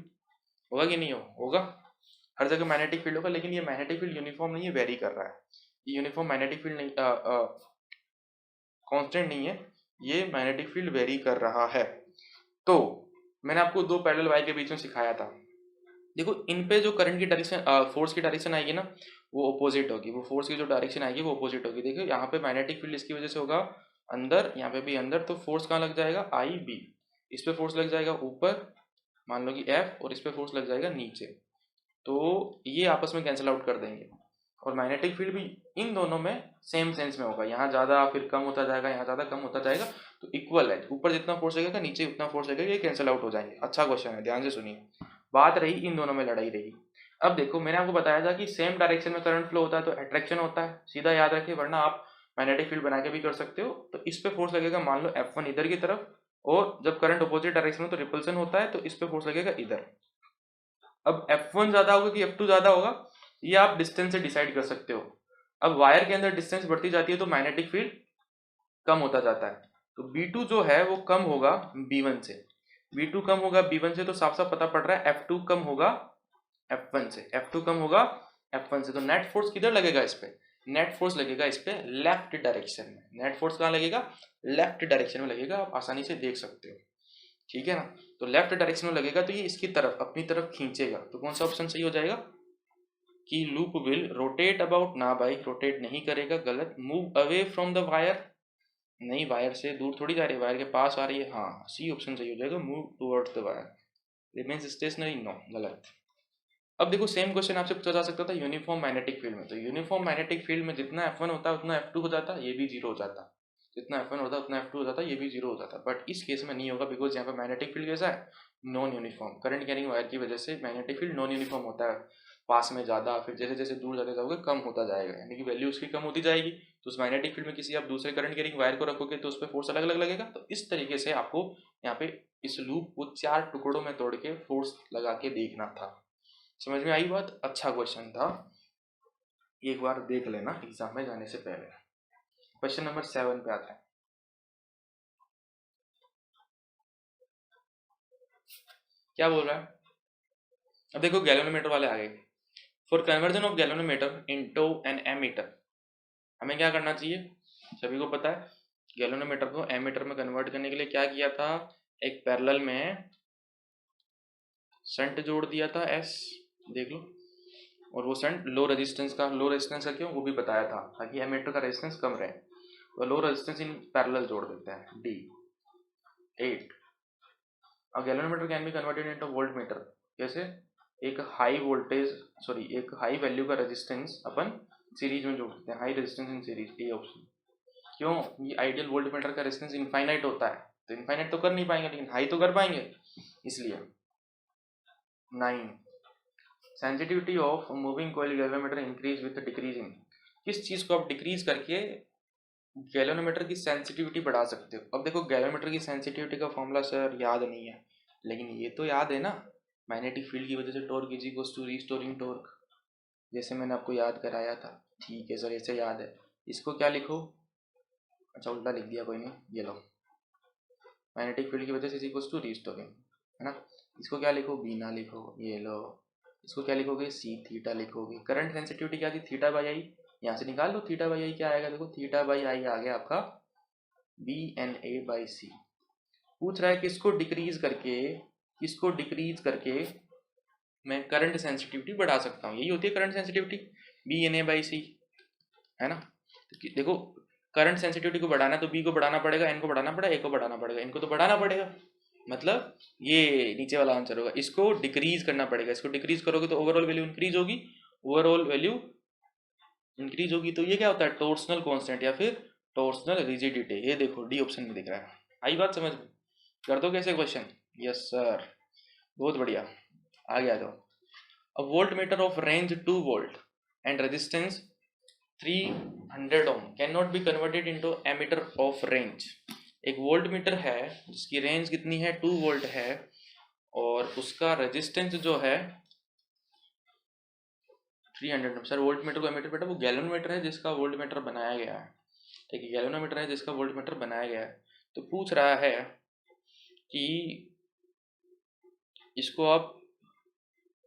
होगा कि नहीं होगा, हर जगह मैग्नेटिक फील्ड होगा। लेकिन ये मैग्नेटिक फील्ड यूनिफॉर्म नहीं है, वेरी कर रहा है। ये यूनिफॉर्म मैग्नेटिक फील्ड नहीं, कांस्टेंट नहीं है, ये मैग्नेटिक फील्ड वेरी कर रहा है। तो मैंने आपको दो पैरेलल वायर के बीच में सिखाया था। देखो इन पे जो करंट की डायरेक्शन, फोर्स की डायरेक्शन आएगी ना, वो अपोजिट होगी, वो फोर्स की जो डायरेक्शन आएगी वो अपोजिट होगी। देखो यहाँ पे मैग्नेटिक फील्ड इसकी वजह से होगा अंदर, यहाँ पे भी अंदर, तो फोर्स कहाँ लग जाएगा, आई बी, इस पे फोर्स लग जाएगा ऊपर, मान लो कि एफ, और इस पे फोर्स लग जाएगा नीचे, तो ये आपस में कैंसिल आउट कर देंगे। और मैग्नेटिक फील्ड भी इन दोनों में सेम सेंस में होगा, यहाँ ज़्यादा फिर कम होता जाएगा, यहाँ ज़्यादा कम होता जाएगा, तो इक्वल है, ऊपर जितना फोर्स लगेगा नीचे उतना फोर्स लगेगा, ये कैंसिल आउट हो जाएंगे। अच्छा क्वेश्चन है, ध्यान से सुनिए। बात रही इन दोनों में लड़ाई रही। अब देखो मैंने आपको बताया था कि सेम डायरेक्शन में करंट फ्लो होता है तो अट्रैक्शन होता है, सीधा याद रखिए, वरना आप मैग्नेटिक फील्ड बना के भी कर सकते हो। तो इस पे फोर्स लगेगा, मान लो F1 इधर की तरफ, और जब करंट अपोजिट डायरेक्शन में तो रिपल्सन होता है, तो इस पे फोर्स लगेगा इधर। अब F1 ज्यादा होगा कि F2 ज्यादा होगा, ये आप डिस्टेंस से डिसाइड कर सकते हो। अब वायर के अंदर डिस्टेंस बढ़ती जाती है तो मैग्नेटिक फील्ड कम होता जाता है, तो B2 जो है वो कम होगा B1 से, B2 कम होगा B1 से, तो साफ साफ पता पड़ रहा है F2 कम होगा F1 से, F2 कम होगा F1 से। तो नेट फोर्स किधर लगेगा इस पे, नेट फोर्स लगेगा इस पे लेफ्ट डायरेक्शन में। नेट फोर्स कहाँ लगेगा, लेफ्ट डायरेक्शन में लगेगा, आप आसानी से देख सकते हो, ठीक है ना। तो लेफ्ट डायरेक्शन में लगेगा तो ये इसकी तरफ, अपनी तरफ खींचेगा, तो कौन सा ऑप्शन सही हो जाएगा, कि लूप विल रोटेट अबाउट, ना भाई रोटेट नहीं करेगा, गलत। Move away from the wire, नहीं वायर से दूर थोड़ी जा रही है, वायर के पास आ रही है, हाँ सी ऑप्शन सही हो जाएगा, move towards the wire. Remains stationary, no, गलत। अब देखो सेम क्वेश्चन आपसे पूछा जा सकता था यूनिफॉर्म मैग्नेटिक फील्ड में, तो यूनिफॉर्म मैग्नेटिक फील्ड में जितना F1 होता है उतना F2 हो जाता, ये भी जीरो हो जाता, जितना F1 होता है उतना F2 हो जाता, ये भी जीरो हो जाता। बट इस केस में नहीं होगा, बिकॉज यहाँ पे मैग्नेटिक फील्ड कैसा है, non uniform. Current carrying wire की वजह से मैग्नेटिक फील्ड नॉन यूनिफॉर्म होता है, पास में ज़्यादा, फिर जैसे जैसे दूर जाते जाओगे कम होता जाएगा, यानी कि वैल्यू उसकी कम होती जाएगी। तो उस मैग्नेटिक फील्ड में किसी आप दूसरे करंट कैरिंग वायर को रखोगे तो उस पर फोर्स अलग अलग लगेगा। तो इस तरीके से आपको यहाँ पे इस लूप को 4 टुकड़ों में तोड़ के फोर्स लगा के देखना था। समझ में आई बात, अच्छा क्वेश्चन था, एक बार देख लेना एग्जाम में जाने से पहले। क्वेश्चन नंबर 7 पे आता है, क्या बोल रहा है। अब देखो गैल्वेनोमीटर वाले आ गए। For conversion of galvanometer into an ammeter, हमें क्या करना चाहिए, सभी को पता है, गैल्वेनोमीटर को एमीटर में कन्वर्ट करने के लिए क्या किया था, एक पैरेलल में शंट जोड़ दिया था S, देख लो, और वो शंट लो रेजिस्टेंस का क्यों वो भी बताया था, ताकि एमीटर का रेजिस्टेंस कम रहे। तो लो रेजिस्टेंस इन पैरेलल जोड़ देते हैं D8। अब galvanometer can be converted into voltmeter, कैसे, एक एक हाई वैल्यू का रेजिस्टेंस अपन सीरीज में जोड़ देते हैं, हाई रेजिस्टेंस इन सीरीज, ये ऑप्शन। क्यों, ये आइडियल वोल्टमीटर का रेजिस्टेंस इनफाइनाइट होता है, तो इनफाइनाइट तो कर नहीं पाएंगे लेकिन हाई तो कर पाएंगे, इसलिए। 9, sensitivity of moving coil galvanometer increase with decreasing, किस चीज को आप डिक्रीज करके गैल्वेनोमीटर की सेंसिटिविटी बढ़ा सकते हो। अब देखो गैल्वेनोमीटर की सेंसिटिविटी का फॉर्मूला सर याद नहीं है, लेकिन ये तो याद है ना, मैग्नेटिक फील्ड की वजह से torque is equals to restoring torque, जैसे मैंने आपको याद कराया था। ठीक है सर, ऐसे याद है, इसको क्या लिखो, अच्छा उल्टा लिख दिया, कोई नहीं, ये लो, मैग्नेटिक फील्ड की वजह से इज इक्वल्स टू रीस्टोरिंग, है ना। इसको क्या लिखो, बी ना लिखो, ये लो, इसको क्या लिखोगे, सी थीटा लिखोगे। करंट सेंसिटिविटी क्या थी, थीटा बाई आई, यहाँ से निकाल लो थीटा बाई आई क्या आएगा, देखो थीटा बाई आई आ गया आपका BNA/C। पूछ रहा है किसको डिक्रीज करके मैं करंट सेंसिटिविटी बढ़ा सकता हूँ, यही होती है करंट सेंसिटिविटी, BNA/C, है ना। तो देखो करंट सेंसिटिविटी को बढ़ाना है तो B को बढ़ाना पड़ेगा, N को बढ़ाना पड़ेगा, A को बढ़ाना पड़ेगा, इनको तो बढ़ाना पड़ेगा, मतलब ये नीचे वाला आंसर होगा। इसको डिक्रीज करना पड़ेगा, इसको डिक्रीज करोगे तो ओवरऑल वैल्यू इंक्रीज होगी, ओवरऑल वैल्यू इंक्रीज होगी, तो ये क्या होता है, टॉर्सनल कांस्टेंट या फिर टॉर्सनल रिजिडिटी, ये देखो डी ऑप्शन में दिख रहा है। आई बात समझ में? कर दो कैसे क्वेश्चन? यस सर, बहुत बढ़िया, आगे आ जाओ। A voltmeter of range 2 volt and resistance 300 ohm can not be converted into ammeter of range. एक वोल्ट मीटर है जिसकी रेंज कितनी है, 2 वोल्ट है, और उसका रेजिस्टेंस जो है 300। सर वोल्ट मीटर को एमीटर, बेटा वो गैलोमीटर है जिसका वोल्ट मीटर बनाया गया है, ठीक है, गैलोमीटर है जिसका वोल्ट मीटर बनाया गया है। तो पूछ रहा है कि इसको आप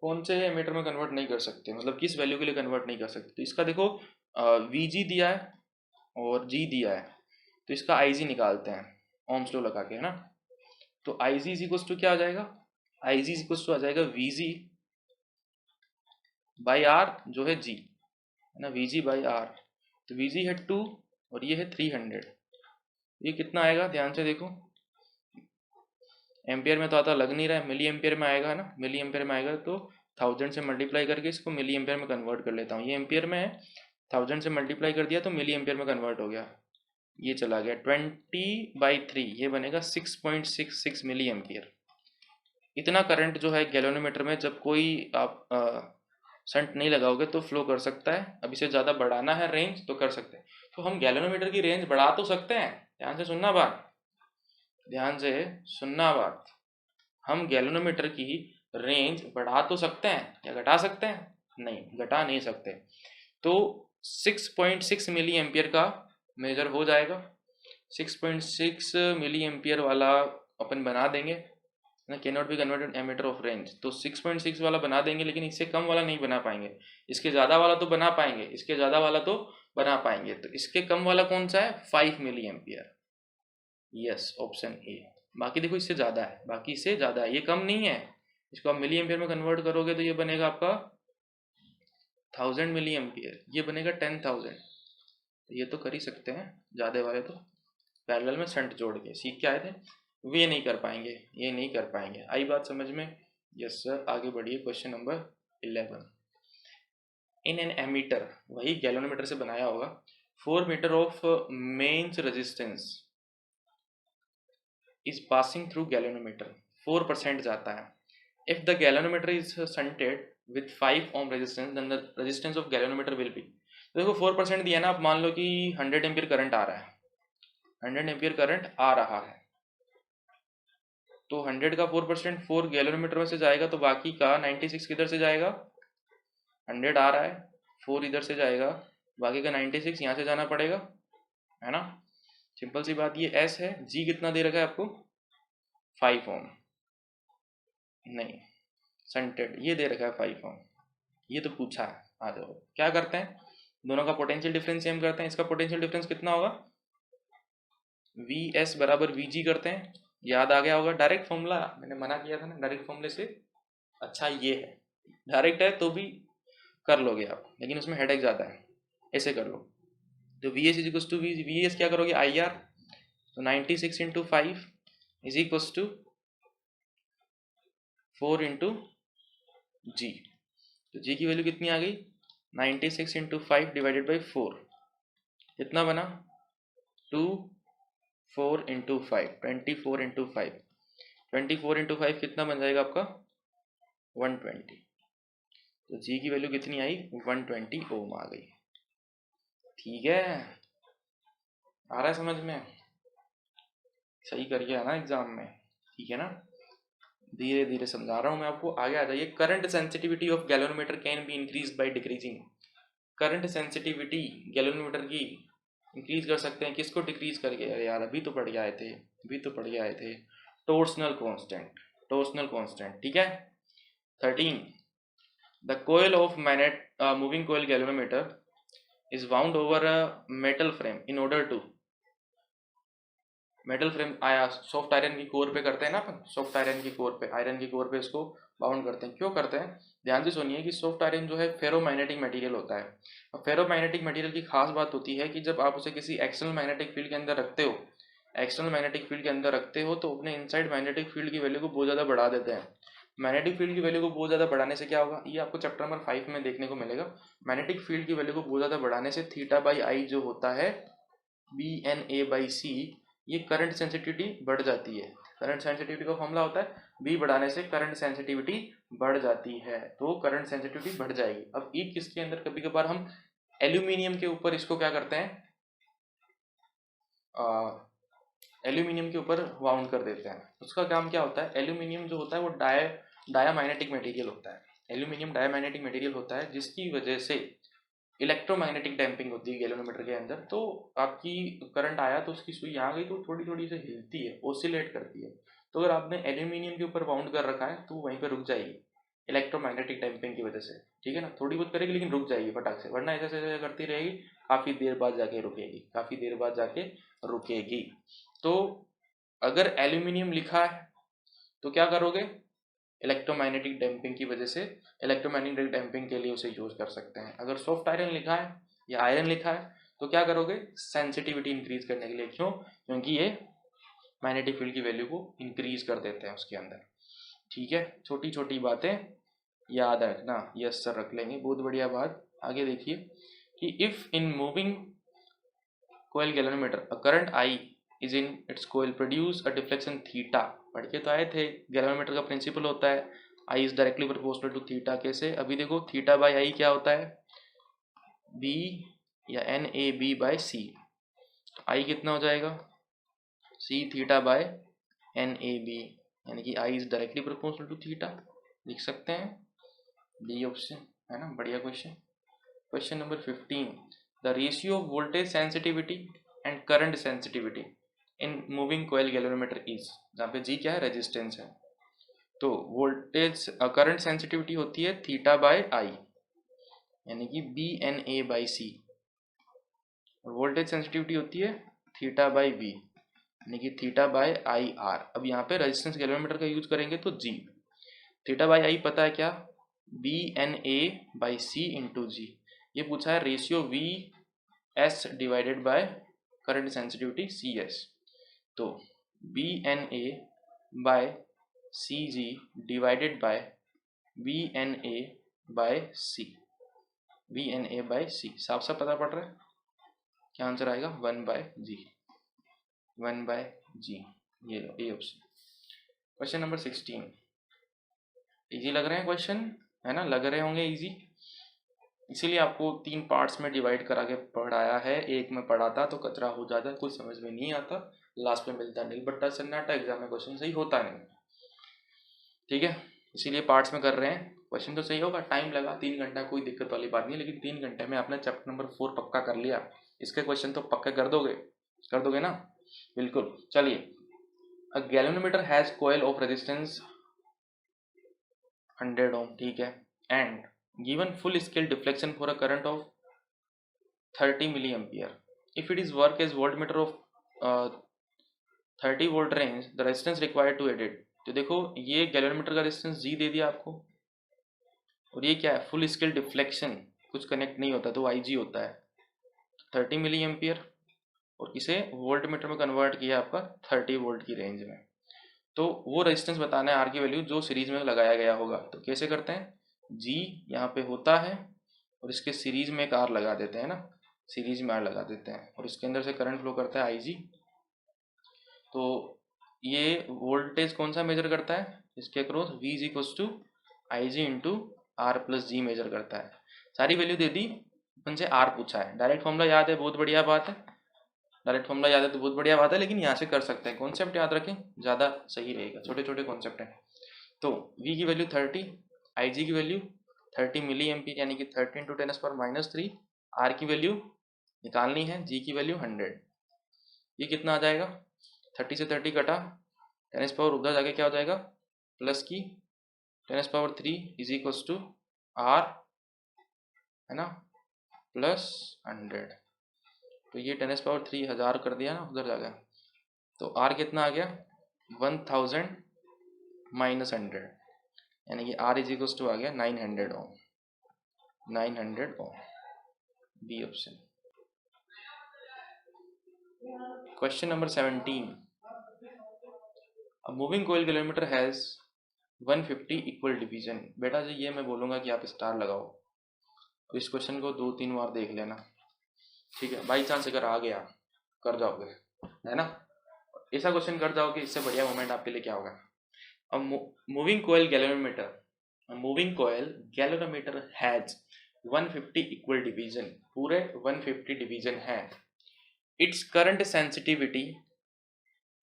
कौन से एमीटर में कन्वर्ट नहीं कर सकते, मतलब किस वैल्यू के लिए कन्वर्ट नहीं कर सकते। तो इसका देखो वीजी दिया है और जी दिया है, तो इसका आईजी निकालते हैं ओम्स लॉ लगा के, है ना। तो आईजी इज इक्वल टू क्या आ जाएगा, आईजी इज इक्वल टू आ जाएगा वीजी बाई आर जो है जी, है ना, वीजी बाई आर। तो वीजी है 2 और ये है 300, ये कितना आएगा ध्यान से देखो, एम्पियर में तो आता लग नहीं रहा है, मिली एम्पियर में आएगा, है ना, मिली एम्पियर में आएगा। तो 1000 से मल्टीप्लाई करके इसको मिली एम्पियर में कन्वर्ट कर लेता हूँ, ये एम्पियर में है, 1000 से मल्टीप्लाई कर दिया तो मिली एम्पियर में कन्वर्ट हो गया, ये चला गया 20/3, ये बनेगा 6.66 मिली एम्पियर। इतना करंट जो है गैलोनोमीटर में जब कोई आप शंट नहीं लगाओगे तो फ्लो कर सकता है। अब इसे ज़्यादा बढ़ाना है रेंज तो कर सकते हैं। तो हम गैलोनोमीटर की रेंज बढ़ा तो सकते हैं, ध्यान से सुनना बात, ध्यान से सुनना बात, हम गैलोनोमीटर की रेंज बढ़ा तो सकते हैं या घटा सकते हैं? नहीं, घटा नहीं सकते। तो 6.6 मिली एम्पियर का मेजर हो जाएगा, 6.6 मिली एम्पियर वाला अपन बना देंगे ना, can not be converted ammeter of range. तो 6.6 वाला बना देंगे, लेकिन इससे कम वाला नहीं बना पाएंगे, इसके ज़्यादा वाला तो बना पाएंगे, इसके ज़्यादा वाला तो बना पाएंगे। तो इसके कम वाला कौन सा है, 5 milli ampere, yes option A. बाकी देखो इससे ज़्यादा है, बाकी इससे ज़्यादा है, ये कम नहीं है, इसको आप मिली एम्पियर में कन्वर्ट करोगे तो ये बनेगा आपका 1000 मिली एम्पियर, ये बनेगा 10,000। ये तो कर ही सकते हैं, ज़्यादा वाले तो पैरेलल में शंट जोड़ के सीख के आए थे, वे नहीं कर पाएंगे, ये नहीं कर पाएंगे। आई बात समझ में? यस सर, आगे बढ़िए question number 11। In an ammeter, वही गैलोनोमीटर से बनाया होगा, 4 meter of mains resistance is passing through galvanometer, 4% जाता है। If the galvanometer is shunted with 5 ohm resistance then the resistance of galvanometer will be. तो देखो 4% दिया ना, आप मान लो कि 100 एम्पियर करंट आ रहा है, 100 एम्पियर करंट आ रहा है, तो 100 का 4% 4 गैलोनोमीटर में से जाएगा, तो बाकी का 96 किधर से जाएगा, 100 आ रहा है, 4 इधर से जाएगा, बाकी का 96 यहाँ से जाना पड़ेगा, है ना, सिंपल सी बात। ये एस है, जी कितना दे रखा है आपको, 5 ओम, नहीं शंटेड ये दे रखा है 5 ओम, ये तो पूछा है। आ जाओ, क्या करते हैं, दोनों का पोटेंशियल डिफरेंस सेम करते हैं। इसका पोटेंशियल डिफरेंस कितना होगा, वी एस बराबर वी जी करते हैं, याद आ गया होगा, डायरेक्ट फॉर्मूला मैंने मना किया था ना, डायरेक्ट फॉर्मूले से अच्छा ये है, डायरेक्ट है तो भी कर लोगे आप, लेकिन उसमें हेडेक ज़्यादा है, ऐसे कर लो। तो V S is equal to V S क्या करोगे, आई आर, तो 96 into 5 is equal to 4 into G. तो जी की वैल्यू कितनी आ गई, 96 इंटू 5 डिवाइडेड बाई 4, कितना बना 2, 4 इंटू 5, 24 इंटू 5, 24 इंटू 5 कितना बन जाएगा आपका 120। तो जी की वैल्यू कितनी आई, 120 ओम आ गई। ठीक है, आ रहा है समझ में, सही कर गया ना एग्जाम में, ठीक है ना, धीरे धीरे समझा रहा हूँ मैं आपको, आगे आ जाइए। Current sensitivity of galvanometer can be increase by decreasing. Current sensitivity galvanometer की इंक्रीज कर सकते हैं, किसको डिक्रीज करके, अरे यार अभी तो पढ़ के आए थे, अभी तो पढ़ के आए थे, टॉर्सनल कांस्टेंट, टॉर्सनल कांस्टेंट, ठीक है। 13, the coil of moving coil galvanometer is wound over a metal frame in order to, metal frame आया, सॉफ्ट आयरन की कोर पे करते हैं ना अपन, सॉफ्ट आयरन की कोर पे, आयरन की कोर पे इसको बाउंड करते हैं, क्यों करते हैं, ध्यान से सुनिए कि सॉफ्ट आयरन जो है फेरोमैग्नेटिक मटेरियल होता है, और फेरोमैग्नेटिक मटेरियल की खास बात होती है कि जब आप उसे किसी एक्सटर्नल मैग्नेटिक फील्ड के अंदर रखते हो, एक्सटर्नल मैग्नेटिक फील्ड के अंदर रखते हो, तो अपने इनसाइड मैग्नेटिक फील्ड की वैल्यू को बहुत ज़्यादा बढ़ा देते हैं। मैग्नेटिक फील्ड की वैल्यू को बहुत ज़्यादा बढ़ाने से क्या होगा, ये आपको चैप्टर नंबर 5 में देखने को मिलेगा। मैग्नेटिक फील्ड की वैल्यू को बहुत ज़्यादा बढ़ाने से थीटा बाई आई जो होता है BNA/C, ये करंट सेंसिटिविटी बढ़ जाती है। करंट सेंसिटिविटी का फॉर्मूला होता है B बढ़ाने से करंट सेंसिटिविटी बढ़ जाती है, तो करंट सेंसिटिविटी बढ़ जाएगी। अब E किसके अंदर, कभी कभार हम एल्यूमिनियम के ऊपर इसको क्या करते हैं, एल्यूमिनियम के ऊपर वाउंड कर देते हैं। उसका काम क्या होता है, एल्यूमिनियम जो होता है वो डायामैग्नेटिक मटेरियल होता है। एल्यूमिनियम डायामैग्नेटिक मटेरियल होता है जिसकी वजह से इलेक्ट्रोमैग्नेटिक डैम्पिंग होती है गैल्वेनोमीटर के अंदर। तो आपकी करंट आया तो उसकी सुई यहाँ गई तो थोड़ी थोड़ी से हिलती है, ओसिलेट करती है। तो अगर आपने एल्यूमिनियम के ऊपर बाउंड कर रखा है तो वहीं पर रुक जाएगी इलेक्ट्रोमैग्नेटिक डैम्पिंग की वजह से, ठीक है ना। थोड़ी बहुत करेगी लेकिन रुक जाएगी फटाक से, वरना ऐसे ऐसे करती रहेगी, काफ़ी देर बाद जाके रुकेगी, काफ़ी देर बाद जाके रुकेगी। तो अगर एल्यूमिनियम लिखा है तो क्या करोगे, इलेक्ट्रोमैग्नेटिक डैम्पिंग की वजह से इलेक्ट्रोमैग्नेटिक डैम्पिंग के लिए उसे यूज कर सकते हैं। अगर सॉफ्ट आयरन लिखा है या आयरन लिखा है तो क्या करोगे, सेंसिटिविटी इंक्रीज करने के लिए। क्यों, क्योंकि ये मैग्नेटिक फील्ड की वैल्यू को इंक्रीज कर देते हैं उसके अंदर, ठीक है। छोटी छोटी बातें याद रखना, यस सर रख लेंगे, बहुत बढ़िया बात। आगे देखिए कि if in moving coil galvanometer a current i is in its coil produce a deflection theta. पढ़ के तो आए थे, गैल्वेनोमीटर का प्रिंसिपल होता है I is directly proportional to theta. कैसे, अभी देखो थीटा बाई आई क्या होता है, बी या NAB/C। आई कितना हो जाएगा, C थीटा बाय NAB, यानी कि I is directly proportional to theta, लिख सकते हैं, डी ऑप्शन है ना। बढ़िया question. Question number 15, the ratio of voltage sensitivity and current sensitivity in moving coil galvanometer is, जहाँ पे जी क्या है, रेजिस्टेंस है। तो वोल्टेज करंट सेंसिटिविटी होती है थीटा बाय आई, यानी कि BNA/C, और वोल्टेज सेंसिटिविटी होती है थीटा बाय बी, यानी कि थीटा बाय IR। अब यहाँ पे रेजिस्टेंस गैल्वेनोमीटर का यूज करेंगे तो जी, थीटा बाय आई पता है क्या, BNA/C इंटू जी। ये पूछा है ratio VS divided by current sensitivity CS। तो BNA/CG divided by BNA/C, BNA/C साफ साफ पता पड़ रहा है, क्या आंसर आएगा, 1/G, 1/G। ये लो, ये ऑप्शन। क्वेश्चन नंबर 16, इजी लग रहे हैं क्वेश्चन, है ना, लग रहे होंगे इजी, इसीलिए आपको 3 पार्ट्स में डिवाइड करा के पढ़ाया है। एक में पढ़ाता तो कचरा हो जाता, कुछ समझ में नहीं आता, लास्ट में मिलता नहीं बट्टा सन्नाटा, एग्जाम में क्वेश्चन सही होता नहीं, ठीक है, इसीलिए पार्ट्स में कर रहे हैं। क्वेश्चन तो सही होगा, टाइम लगा 3 घंटा, कोई दिक्कत वाली बात नहीं है, लेकिन 3 घंटे में आपने चैप्टर नंबर 4 पक्का कर लिया, इसके क्वेश्चन तो पक्का कर दोगे ना, बिल्कुल। चलिए, a galvanometer has coil of resistance 100 ohm, ठीक है, and given full scale deflection for a current of 30 milli ampere, if it is work as voltmeter of 30 volt range, the resistance required to edit. तो देखो ये galvanometer का resistance जी दे दिया आपको, और ये क्या है, फुल स्केल डिफ्लेक्शन, कुछ कनेक्ट नहीं होता तो IG होता है 30 मिली एम्पियर, और इसे वोल्ट मीटर में कन्वर्ट किया आपका 30 वोल्ट की रेंज में। तो वो रेजिस्टेंस बताना है आर की वैल्यू जो सीरीज में लगाया गया होगा। तो कैसे करते हैं, जी यहाँ पे होता है और इसके सीरीज में एक आर लगा देते हैं ना, सीरीज में आर लगा देते हैं, और इसके अंदर से करंट फ्लो करता है IG। तो ये वोल्टेज कौन सा मेजर करता है, इसके across V is equal to IG into R plus G measure करता है। सारी वैल्यू दे दी, उनसे R पूछा है, डायरेक्ट फॉर्मूला याद है, बहुत बढ़िया बात है, डायरेक्ट फॉर्मूला याद है तो बहुत बढ़िया बात है, लेकिन यहाँ से कर सकते हैं, कॉन्सेप्ट याद रखें ज़्यादा सही रहेगा, छोटे छोटे कॉन्सेप्ट हैं। तो V की वैल्यू 30, IG की वैल्यू 30 मिली एम्पियर, यानी कि 30 इंटू 10⁻³ R की वैल्यू निकालनी है, G की वैल्यू 100। ये कितना आ जाएगा, 30 से 30 कटा, 10 उधर जाके क्या हो जाएगा, प्लस की 10³ इज इक्वल टू R, है ना, प्लस 100। तो ये 10³ 1000 कर दिया ना उधर जाकर, तो R कितना आ गया, 1000 माइनस 100, यानी कि R इज इक्वल टू आ गया 900 ohm, 900 ohm, B option. Question number 17, a moving coil galvanometer has 150 equal division. बेटा जी ये मैं बोलूँगा कि आप स्टार लगाओ, तो इस क्वेश्चन को 2-3 बार देख लेना, ठीक है। बाई चांस अगर आ गया कर जाओगे, है ना। ऐसा क्वेश्चन कर जाओगे, इससे बढ़िया मोमेंट आपके लिए क्या होगा। A moving coil galvanometer. A moving coil galvanometer has 150 equal division. पूरे 150 डिवीजन है। Its current sensitivity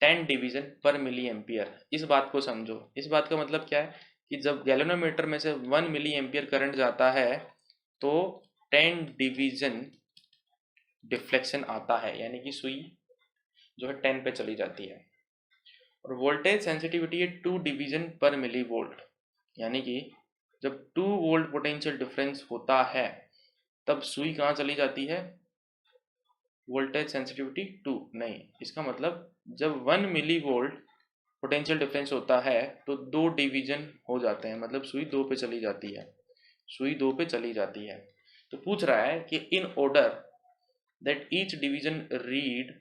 10 डिवीजन पर मिली एम्पियर। इस बात को समझो। इस बात का मतलब क्या है कि जब गैल्वेनोमीटर में से 1 मिली एम्पियर करंट जाता है तो 10 डिवीजन डिफ्लेक्शन आता है, यानी कि सुई जो है 10 पे चली जाती है। और वोल्टेज सेंसिटिविटी है 2 डिवीजन पर मिली वोल्ट, यानी कि जब 2 वोल्ट पोटेंशियल डिफरेंस होता है तब सुई कहाँ चली जाती है, वोल्टेज सेंसिटिविटी 2 नहीं, इसका मतलब जब 1 मिली वोल्ट पोटेंशियल डिफरेंस होता है तो 2 डिवीजन हो जाते हैं, मतलब सुई 2 पे चली जाती है, सुई 2 पे चली जाती है। तो पूछ रहा है कि in order that each division read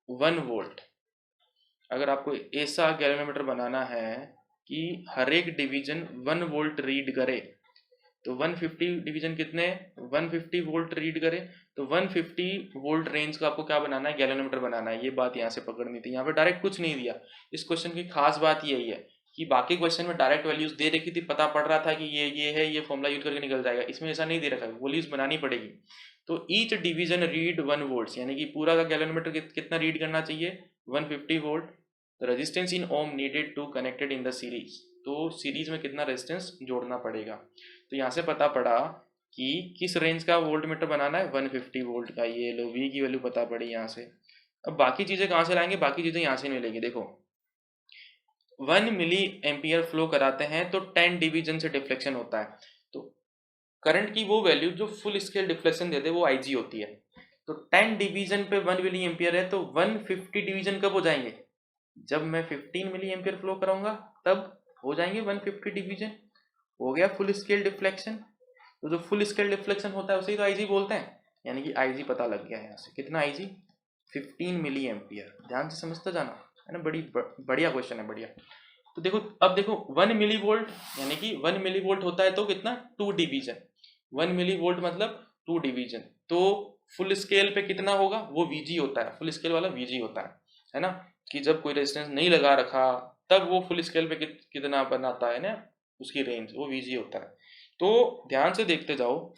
1 volt. अगर आपको ऐसा गैल्वेनोमीटर बनाना है कि हर एक डिवीजन 1 वोल्ट रीड करे, तो 150 डिवीजन कितने, 150 वोल्ट रीड करे, तो 150 वोल्ट रेंज का आपको क्या बनाना है, गैल्वेनोमीटर बनाना है। ये बात यहाँ से पकड़नी थी, यहाँ पे डायरेक्ट कुछ नहीं दिया। इस क्वेश्चन की खास बात यही है कि बाकी क्वेश्चन में डायरेक्ट वैल्यूज दे रखी थी, पता पड़ रहा था कि ये है, ये फॉर्मुला यूज करके निकल जाएगा। इसमें ऐसा नहीं दे रखा है, वैल्यूज बनानी पड़ेगी। तो ईच डिवीजन रीड 1 वोल्ट, यानी कि पूरा का गैल्वेनोमीटर कितना रीड करना चाहिए, 150 volt. The resistance in ohm needed to connected in the series, तो सीरीज में कितना रेजिस्टेंस जोड़ना पड़ेगा। तो यहाँ से पता पड़ा कि किस रेंज का वोल्ट मीटर बनाना है, 150 वोल्ट का। ये लो वी की वैल्यू पता पड़ी यहाँ से। अब बाकी चीजें कहाँ से लाएंगे, बाकी चीजें यहाँ से मिलेगी। देखो 1 मिली एम्पियर फ्लो कराते हैं तो 10 डिवीजन से डिफ्लेक्शन होता है। तो करंट की वो वैल्यू जो फुल स्केल डिफ्लेक्शन देते वो IG होती है। तो 10 डिवीजन पे 1 मिली एम्पियर है, तो 150 डिवीजन कब हो जाएंगे, जब मैं 15 मिली एम्पियर फ्लो कराऊंगा तब हो जाएंगे 150 डिवीजन। हो गया फुल स्केल डिफ्लेक्शन। तो जो फुल स्केल डिफ्लेक्शन होता है उसे ही तो IG बोलते हैं, यानी कि IG पता लग गया है यहाँ से। कितना IG, 15 मिली एम्पियर। ध्यान से समझते जाना, है ना। बढ़िया क्वेश्चन है, बढ़िया। तो देखो, अब देखो 1 मिली वोल्ट, यानी कि 1 मिली वोल्ट होता है तो कितना, 2 डिवीजन। 1 मिली वोल्ट मतलब 2 डिवीजन। तो फुल स्केल पे कितना होगा, वो VG होता है, फुल स्केल वाला VG होता है ना। कि जब कोई रेजिस्टेंस नहीं लगा रखा तब वो फुल स्केल पे कितना बनाता है ना, उसकी रेंज, वो VG होता है। तो ध्यान से देखते जाओ,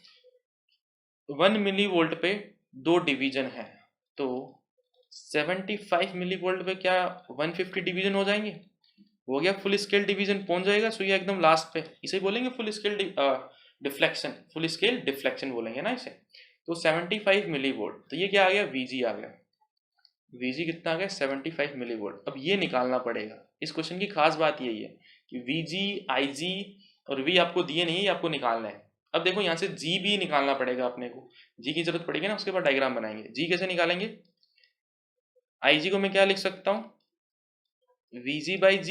1 मिली वोल्ट पे 2 डिवीजन है, तो 75 मिली वोल्ट पे क्या 150 डिवीजन हो जाएंगे, हो गया फुल स्केल डिवीजन, पहुंच जाएगा सुई एकदम लास्ट पे। इसे बोलेंगे full scale deflection, full scale deflection बोलेंगे ना इसे। तो 75 मिली वोल्ट, तो ये क्या आ गया, VG आ गया। VG कितना आ गया, 75 मिली वोल्ट। अब ये निकालना पड़ेगा। इस क्वेश्चन की खास बात यही है कि VG, IG और V आपको दिए नहीं है, आपको निकालना है। अब देखो यहाँ से G भी निकालना पड़ेगा अपने को, G की जरूरत पड़ेगी ना, उसके बाद डायग्राम बनाएंगे। G कैसे निकालेंगे, IG को मैं क्या लिख सकता हूँ, VG बाई G,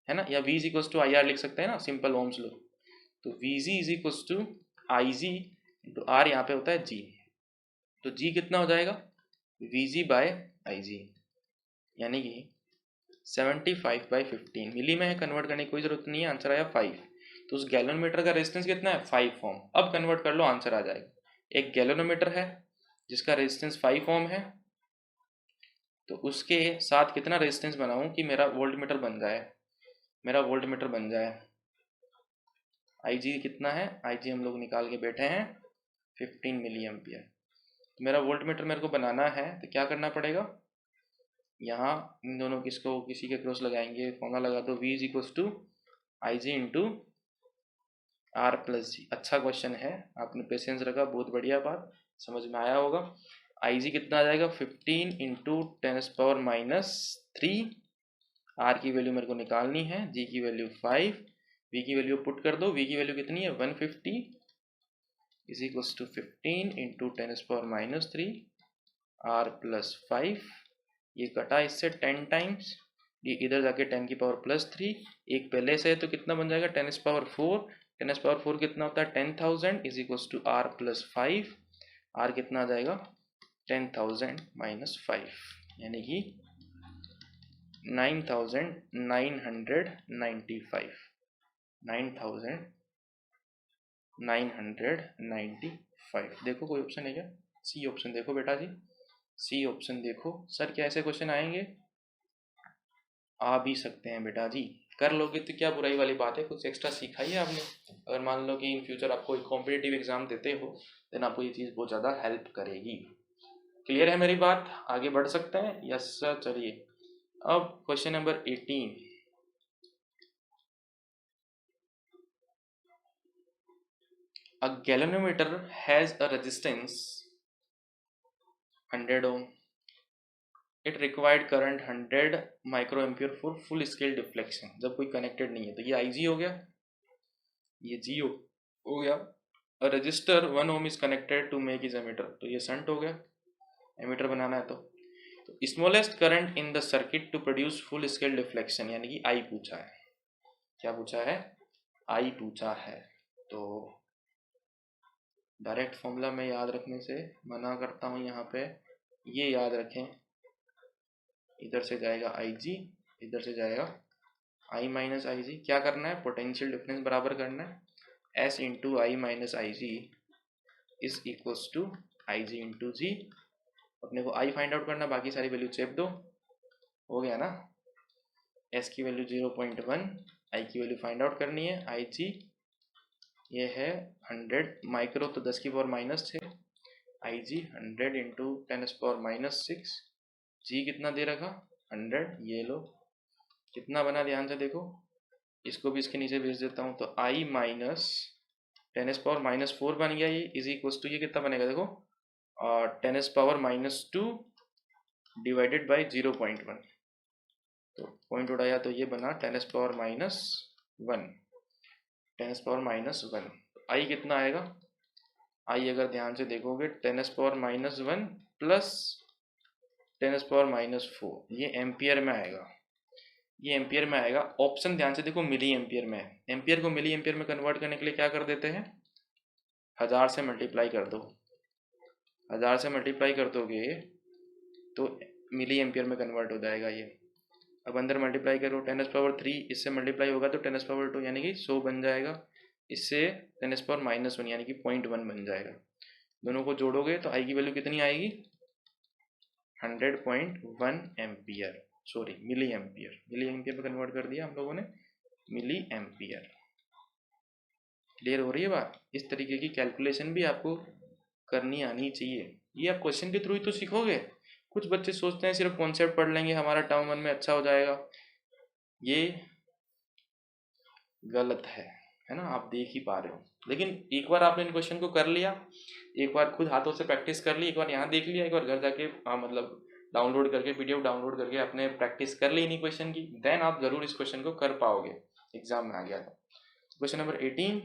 है ना, या V is equal to IR लिख सकते हैं ना, सिंपल ओम्स लो। तो VG is equal to IG into R, यहाँ पे होता है G। तो G कितना हो जाएगा, VG बाय IG, यानी कि 75/15 मिली में है, कन्वर्ट करने की कोई जरूरत नहीं है, आंसर आया 5। तो उस गैलोनोमीटर का रेजिस्टेंस कितना है, 5 ओम। अब कन्वर्ट कर लो, आंसर आ जाएगा। एक गैलोनोमीटर है जिसका रेजिस्टेंस 5 ओम है, तो उसके साथ कितना रेजिस्टेंस बनाऊं कि मेरा वोल्ट मीटर बन जाए, मेरा वोल्ट मीटर बन जाए। IG कितना है, IG हम लोग निकाल के बैठे हैं 15 मिली एम्पियर। तो मेरा वोल्ट मीटर मेरे को बनाना है, तो क्या करना पड़ेगा, यहाँ इन दोनों किसको किसी के क्रॉस लगाएंगे, फॉर्मूला लगा दो, V is equal to IG into R plus G। अच्छा क्वेश्चन है, आपने पेशेंस रखा, बहुत बढ़िया बात, समझ में आया होगा। IG कितना आ जाएगा, 15 इंटू 10⁻³ R की वैल्यू मेरे को निकालनी है, G की वैल्यू 5, V की वैल्यू पुट कर दो। V की वैल्यू कितनी है, 150 is equal to 15 into 10⁻³ R plus 5। ये कटा इससे 10 टाइम्स, ये इधर जाके 10 की पावर प्लस 3, एक पहले से है तो कितना बन जाएगा 10⁻⁴। 10⁻⁴ कितना होता है 10,000 is equal to R plus 5। R कितना आ जाएगा 10,000 माइनस 5, यानी कि 9,995, 9,995। देखो कोई ऑप्शन है क्या, सी ऑप्शन देखो बेटा जी, सी ऑप्शन देखो। सर क्या ऐसे क्वेश्चन आएंगे? आ भी सकते हैं बेटा जी, कर लोगे तो क्या बुराई वाली बात है, कुछ एक्स्ट्रा सीखा ही है आपने। अगर मान लो कि इन फ्यूचर आपको एक कॉम्पिटिटिव एग्जाम देते हो, देन आपको ये चीज़ बहुत ज़्यादा हेल्प करेगी। क्लियर है मेरी बात? आगे बढ़ सकते हैं? Yes sir. चलिए अब question number 18। A galvanometer has a resistance 100 ohm. It required current 100 microampere for full scale deflection. जब कोई कनेक्टेड नहीं है तो ये IG हो गया, ये G हो गया। A resistor 1 ohm is connected to make is ammeter, तो ये शंट हो गया, एमीटर बनाना है तो smallest current in the circuit to produce full scale deflection, यानी कि आई पूछा है। क्या पूछा है? आई पूछा है। तो डायरेक्ट फॉर्मूला में याद रखने से मना करता हूँ यहाँ पे, ये याद रखें, इधर से जाएगा आई जी, इधर से जाएगा आई माइनस आई जी। क्या करना है? पोटेंशियल डिफरेंस बराबर करना है, S into I minus I G is equals to I G into G. अपने को आई फाइंड आउट करना, बाकी सारी वैल्यू चेप दो, हो गया ना। एस की वैल्यू 0.1, आई की वैल्यू फाइंड आउट करनी है, आई जी ये है 100 माइक्रो, तो 10 की पावर माइनस 6, आई जी 100 इंटू 10 पावर माइनस 6, जी कितना दे रखा 100, ये लो कितना बना, ध्यान से देखो, इसको भी इसके नीचे भेज देता हूँ, तो आई माइनस 10 पावर माइनस 4 बन गया, ये इज इक्वल टू ये कितना बनेगा देखो, 10 पावर माइनस 2 डिवाइडेड बाई 0.1, तो पॉइंट उड़ाया तो ये बना 10 पावर माइनस 1, 10 पावर माइनस 1। आई कितना आएगा? आई अगर ध्यान से देखोगे 10 power minus 1 plus 10 power minus 4, ये एम्पियर में आएगा, ये एम्पियर में आएगा। ऑप्शन ध्यान से देखो, मिली एम्पियर में है, एम्पियर को मिली एम्पियर में कन्वर्ट करने के लिए क्या कर देते हैं, 1000 से मल्टीप्लाई कर दो, 1000 से मल्टीप्लाई कर दोगे तो मिली एम्पियर में कन्वर्ट हो जाएगा ये। अब अंदर मल्टीप्लाई करो, 10 पावर 3 इससे मल्टीप्लाई होगा तो 10 पावर 2 यानी कि 100 बन जाएगा, इससे 10 पावर माइनस 1 यानी कि 0.1 बन जाएगा। दोनों को जोड़ोगे तो आई की वैल्यू कितनी आएगी, 100.1 ampere, sorry milli ampere, milli ampere में कन्वर्ट कर दिया हम लोगों ने, मिली एम्पियर। क्लियर हो रही है बात? इस तरीके की कैलकुलेशन भी आपको करनी आनी चाहिए, ये आप क्वेश्चन के थ्रू ही तो सीखोगे। कुछ बच्चे सोचते हैं सिर्फ कॉन्सेप्ट पढ़ लेंगे हमारा टर्म 1 में अच्छा हो जाएगा, ये गलत है ना, आप देख ही पा रहे हो। लेकिन एक बार आपने इन क्वेश्चन को कर लिया, एक बार खुद हाथों से प्रैक्टिस कर ली, एक बार यहाँ देख लिया, एक बार घर जाके मतलब डाउनलोड करके पीडीएफ डाउनलोड करके आपने प्रैक्टिस कर ली इन्हीं क्वेश्चन की, देन आप जरूर इस क्वेश्चन को कर पाओगे एग्जाम में आ गया था। क्वेश्चन नंबर 18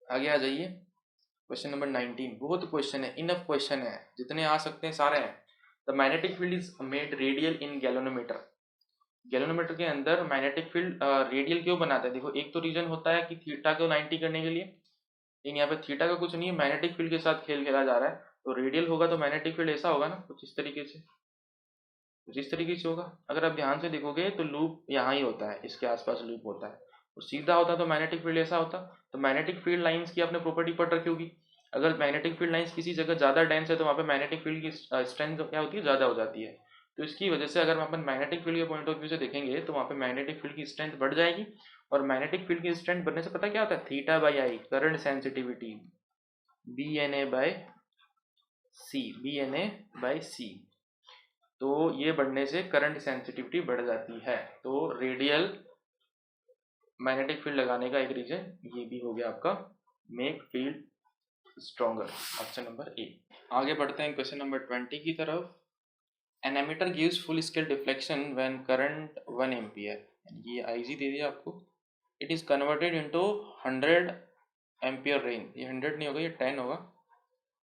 आगे आ जाइए। क्वेश्चन नंबर 19, बहुत क्वेश्चन है, इनफ क्वेश्चन है, जितने आ सकते हैं सारे हैं। The magnetic field is made radial in galvanometer. Galvanometer के अंदर मैग्नेटिक फील्ड रेडियल क्यों बनाता है? देखो एक तो रीजन होता है कि थीटा को 90 करने के लिए, लेकिन यहाँ पे थीटा का कुछ नहीं है, मैग्नेटिक फील्ड के साथ खेल खेला जा रहा है, तो रेडियल होगा तो मैग्नेटिक फील्ड ऐसा होगा ना, कुछ इस तरीके से, कुछ इस तरीके से होगा। अगर आप ध्यान से देखोगे तो लूप यहाँ ही होता है, इसके आसपास लूप होता है, और सीधा होता तो मैग्नेटिक फील्ड ऐसा होता। तो मैग्नेटिक फील्ड लाइंस की आपने प्रॉपर्टी पढ़ रखी होगी, अगर मैग्नेटिक फील्ड लाइंस किसी जगह ज़्यादा डेंस है तो वहाँ पे मैग्नेटिक फील्ड की स्ट्रेंथ क्या होती है, ज़्यादा हो जाती है। तो इसकी वजह से अगर अपन मैग्नेटिक फील्ड के पॉइंट ऑफ व्यू से देखेंगे तो वहाँ पे मैग्नेटिक फील्ड की स्ट्रेंथ बढ़ जाएगी, और मैग्नेटिक फील्ड की स्ट्रेंथ बढ़ने से पता क्या होता है, theta by I, current sensitivity, B N A by C, B N A by C, तो ये बढ़ने से करंट सेंसिटिविटी बढ़ जाती है। तो रेडियल मैग्नेटिक फील्ड लगाने का एक रीजन ये भी हो गया आपका, make field stronger, option number A. आगे बढ़ते हैं क्वेश्चन नंबर 20 की तरफ। An ammeter gives full scale deflection when current 1 ampere, ये आईजी दे दिया आपको, it is converted into 100 ampere range, ये 100 नहीं होगा, ये 10 होगा,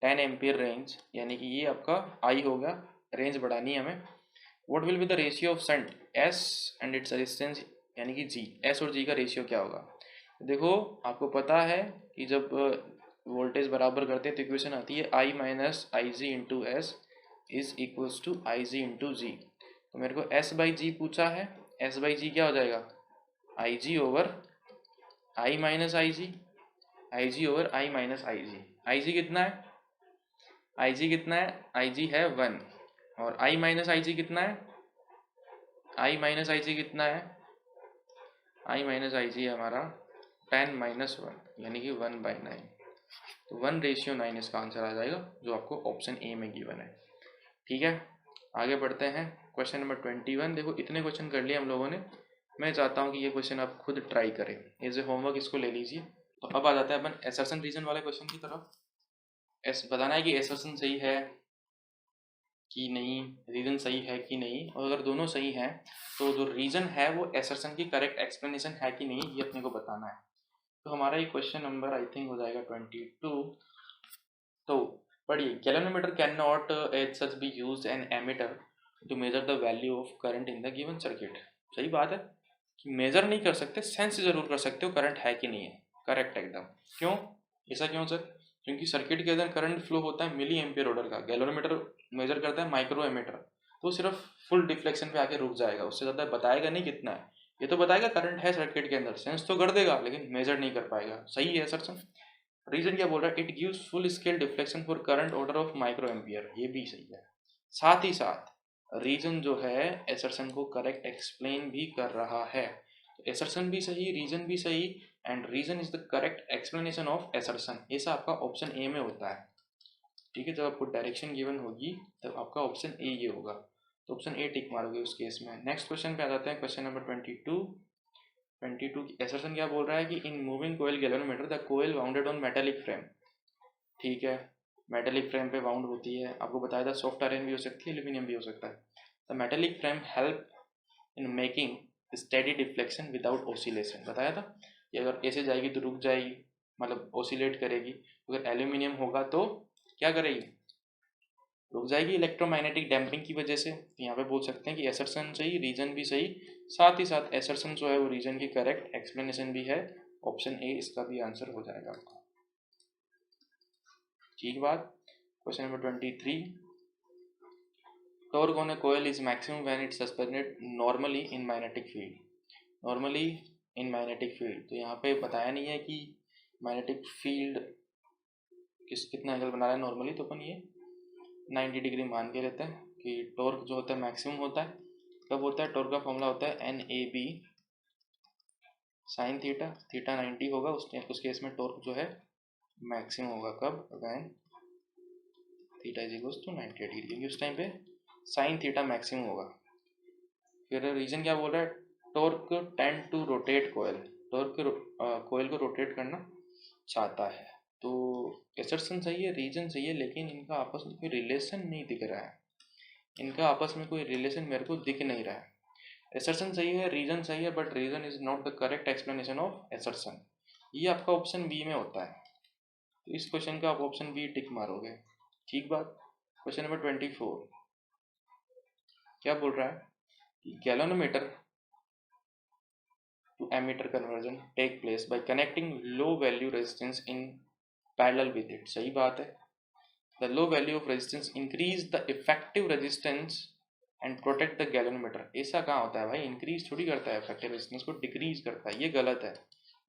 10 एम्पियर रेंज, यानी कि ये आपका आई होगा, रेंज बढ़ानी है हमें। What will be the ratio of shunt S and its resistance, यानी कि जी, एस और जी का रेशियो क्या होगा। देखो आपको पता है कि जब वोल्टेज बराबर करते हैं तो इक्वेशन आती है I minus I G into S is equals to I G into G. तो मेरे को एस बाई जी पूछा है, एस बाई जी क्या हो जाएगा, I G over I minus I G, I G over I minus I G. I G कितना है, आई जी कितना है, आई जी है 1 और आई माइनस आई जी कितना है, आई माइनस आई जी कितना है, आई माइनस आई जी है हमारा 10 माइनस 1 यानी कि 1/9। तो 1:9 इसका आंसर आ जाएगा जो आपको ऑप्शन ए में गिवन है। ठीक है, आगे बढ़ते हैं। Question number 21। देखो इतने क्वेश्चन कर लिए हम लोगों ने, मैं चाहता हूँ कि ये क्वेश्चन आप खुद ट्राई करें, एज ए होमवर्क इसको ले लीजिए। तो अब आ जाता है अपन एसर्शन रीजन वाले क्वेश्चन की तरफ। बताना है कि एसर्शन सही है कि नहीं, रीजन सही है कि नहीं, और अगर दोनों सही हैं तो जो रीजन है वो एसर्शन की करेक्ट एक्सप्लेनेशन है कि नहीं, ये अपने को बताना है। तो हमारा ये क्वेश्चन नंबर आई थिंक हो जाएगा 22। तो पढ़िए, galvanometer can not as such be used an ammeter to measure the value of current in the given circuit. सही बात है कि मेजर नहीं कर सकते, सेंस जरूर कर सकते हो करंट है कि नहीं है। करेक्ट एकदम। क्यों, ऐसा क्यों सर? क्योंकि सर्किट के अंदर करंट फ्लो होता है मिली एम्पियर ऑर्डर का, गैल्वेनोमीटर मेजर करता है माइक्रो एमीटर, तो सिर्फ फुल डिफ्लेक्शन पे आके रुक जाएगा, उससे ज़्यादा बताएगा नहीं कितना है। ये तो बताएगा करंट है सर्किट के अंदर, सेंस तो कर देगा लेकिन मेजर नहीं कर पाएगा। सही है सर। रीजन क्या बोल रहा है, it gives full scale deflection for current order of micro ampere, ये भी सही है। साथ ही साथ रीजन जो है एसर्शन को करेक्ट एक्सप्लेन भी कर रहा है। तो एसर्शन भी सही, रीजन भी सही, and reason is the correct explanation of assertion, ऐसा आपका ऑप्शन ए में होता है। ठीक है, जब आपको डायरेक्शन गिवन होगी तब आपका ऑप्शन ए ये होगा, तो ऑप्शन ए टिक मारोगे उस केस में। नेक्स्ट क्वेश्चन पे आ जाते हैं, क्वेश्चन नंबर 22 की एसर्शन क्या बोल रहा है कि in moving coil galvanometer the coil wounded on metallic frame. ठीक है, मेटेलिक फ्रेम पे बाउंड होती है, आपको बताया था सॉफ्ट आयरन भी हो सकती है, एल्यूमिनियम भी हो सकता है। The metallic frame help in making steady deflection without oscillation, बताया था कि अगर ऐसे जाएगी तो रुक जाएगी, मतलब ओसिलेट करेगी। अगर एल्यूमिनियम होगा तो क्या करेगी, रुक जाएगी इलेक्ट्रोमैग्नेटिक डैम्पिंग की वजह से। तो यहाँ पे बोल सकते हैं कि एसर्शन सही, रीजन भी सही, साथ ही साथ एसर्शन जो है वो रीजन की करेक्ट एक्सप्लेनेशन भी है। ऑप्शन ए इसका भी आंसर हो जाएगा आपका। ठीक बात। Question number 23। Torque on a coil is maximum when it's suspended normally in magnetic field. Normally in magnetic field, तो यहाँ पे बताया नहीं है कि मैग्नेटिक फील्ड कितना एंगल बना रहा है नॉर्मली, तो अपन ये 90 डिग्री मान के लेते हैं कि टॉर्क जो होता है मैक्सिमम होता है। कब होता है, टॉर्क का फॉर्मूला होता है NAB साइन थीटा, थीटा 90 होगा, उस केस में टॉर्क जो है मैक्सिमम होगा। कब, when theta is equals to 90 degree, क्योंकि उस टाइम पे साइन थीटा मैक्सिमम होगा। फिर रीजन क्या बोल रहा है, torque tend to rotate coil, torque coil को रोटेट करना चाहता है। तो एसर्शन सही है, रीजन सही है, लेकिन इनका आपस में कोई रिलेशन नहीं दिख रहा है, इनका आपस में कोई रिलेशन मेरे को दिख नहीं रहा है। एसर्शन सही है, रीजन सही है, but reason is not the correct explanation of assertion, ये आपका ऑप्शन बी में होता है। तो इस क्वेश्चन का आप ऑप्शन बी टिक मारोगे। ठीक बात। क्वेश्चन नंबर 24 क्या बोल रहा है कि galvanometer to emitter conversion take place by connecting low value resistance in parallel with it। सही बात है। The low value of resistance increase the effective resistance and protect the galvanometer। ऐसा कहाँ होता है भाई, इंक्रीज थोड़ी करता है effective resistance को, डिक्रीज करता है, ये गलत है,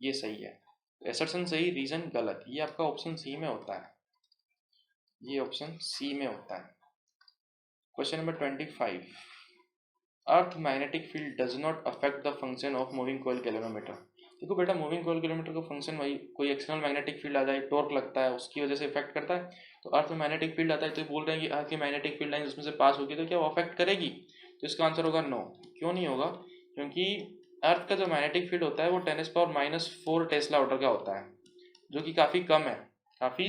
ये सही है। एसर्शन सही, रीजन गलत, ये आपका ऑप्शन सी में होता है, ये ऑप्शन सी में होता है। Question number 25। Earth magnetic field does not affect the function of moving coil galvanometer. देखो बेटा, मूविंग कॉइल गैल्वेनोमीटर का फंक्शन वही, कोई एक्सटर्नल मैग्नेटिक फील्ड आ जाए, टॉर्क लगता है, उसकी वजह से इफेक्ट करता है। तो अर्थ में मैग्नेटिक फील्ड आता है, तो बोल रहे हैं कि अर्थ की मैग्नेटिक फील्ड लाइन उसमें से पास होगी तो क्या वो अफेक्ट करेगी, तो इसका आंसर होगा नो। क्यों नहीं होगा, क्योंकि अर्थ का जो मैग्नेटिक फील्ड होता है वो 10⁻⁻⁴ टेस्ला ऑर्डर का होता है, जो कि काफ़ी कम है, काफ़ी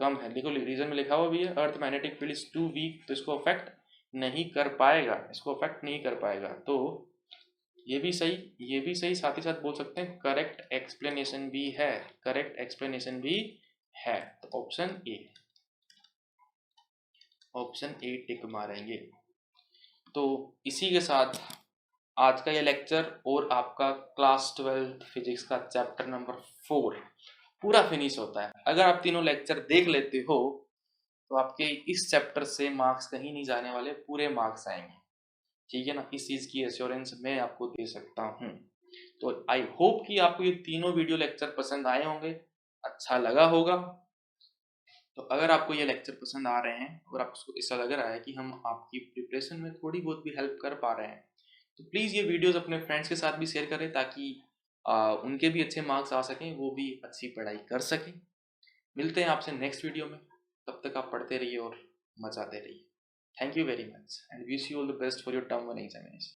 कम है। देखो रीजन में लिखा हुआ भी है, earth magnetic field is too weak, तो इसको अफेक्ट नहीं कर पाएगा, इसको अफेक्ट नहीं कर पाएगा। तो ये भी सही, ये भी सही, साथ ही साथ बोल सकते हैं करेक्ट एक्सप्लेनेशन भी है, करेक्ट एक्सप्लेनेशन भी है। तो ऑप्शन ए, ऑप्शन ए टिक मारेंगे। तो इसी के साथ आज का ये लेक्चर और आपका क्लास 12 फिजिक्स का चैप्टर नंबर 4 पूरा फिनिश होता है। अगर आप तीनों लेक्चर देख लेते हो तो आपके इस चैप्टर से मार्क्स कहीं नहीं जाने वाले, पूरे मार्क्स आएंगे। ठीक है ना, इस चीज़ की एश्योरेंस मैं आपको दे सकता हूँ। तो आई होप कि आपको ये तीनों वीडियो लेक्चर पसंद आए होंगे, अच्छा लगा होगा। तो अगर आपको ये लेक्चर पसंद आ रहे हैं और आपको ऐसा लग रहा है कि हम आपकी प्रिपरेशन में थोड़ी बहुत भी हेल्प कर पा रहे हैं, तो प्लीज़ ये वीडियोस अपने फ्रेंड्स के साथ भी शेयर करें ताकि उनके भी अच्छे मार्क्स आ सकें, वो भी अच्छी पढ़ाई कर सकें। मिलते हैं आपसे नेक्स्ट वीडियो में। तब तक आप पढ़ते रहिए और मचाते रहिए। Thank you very much and wish you all the best for your term 1 examination.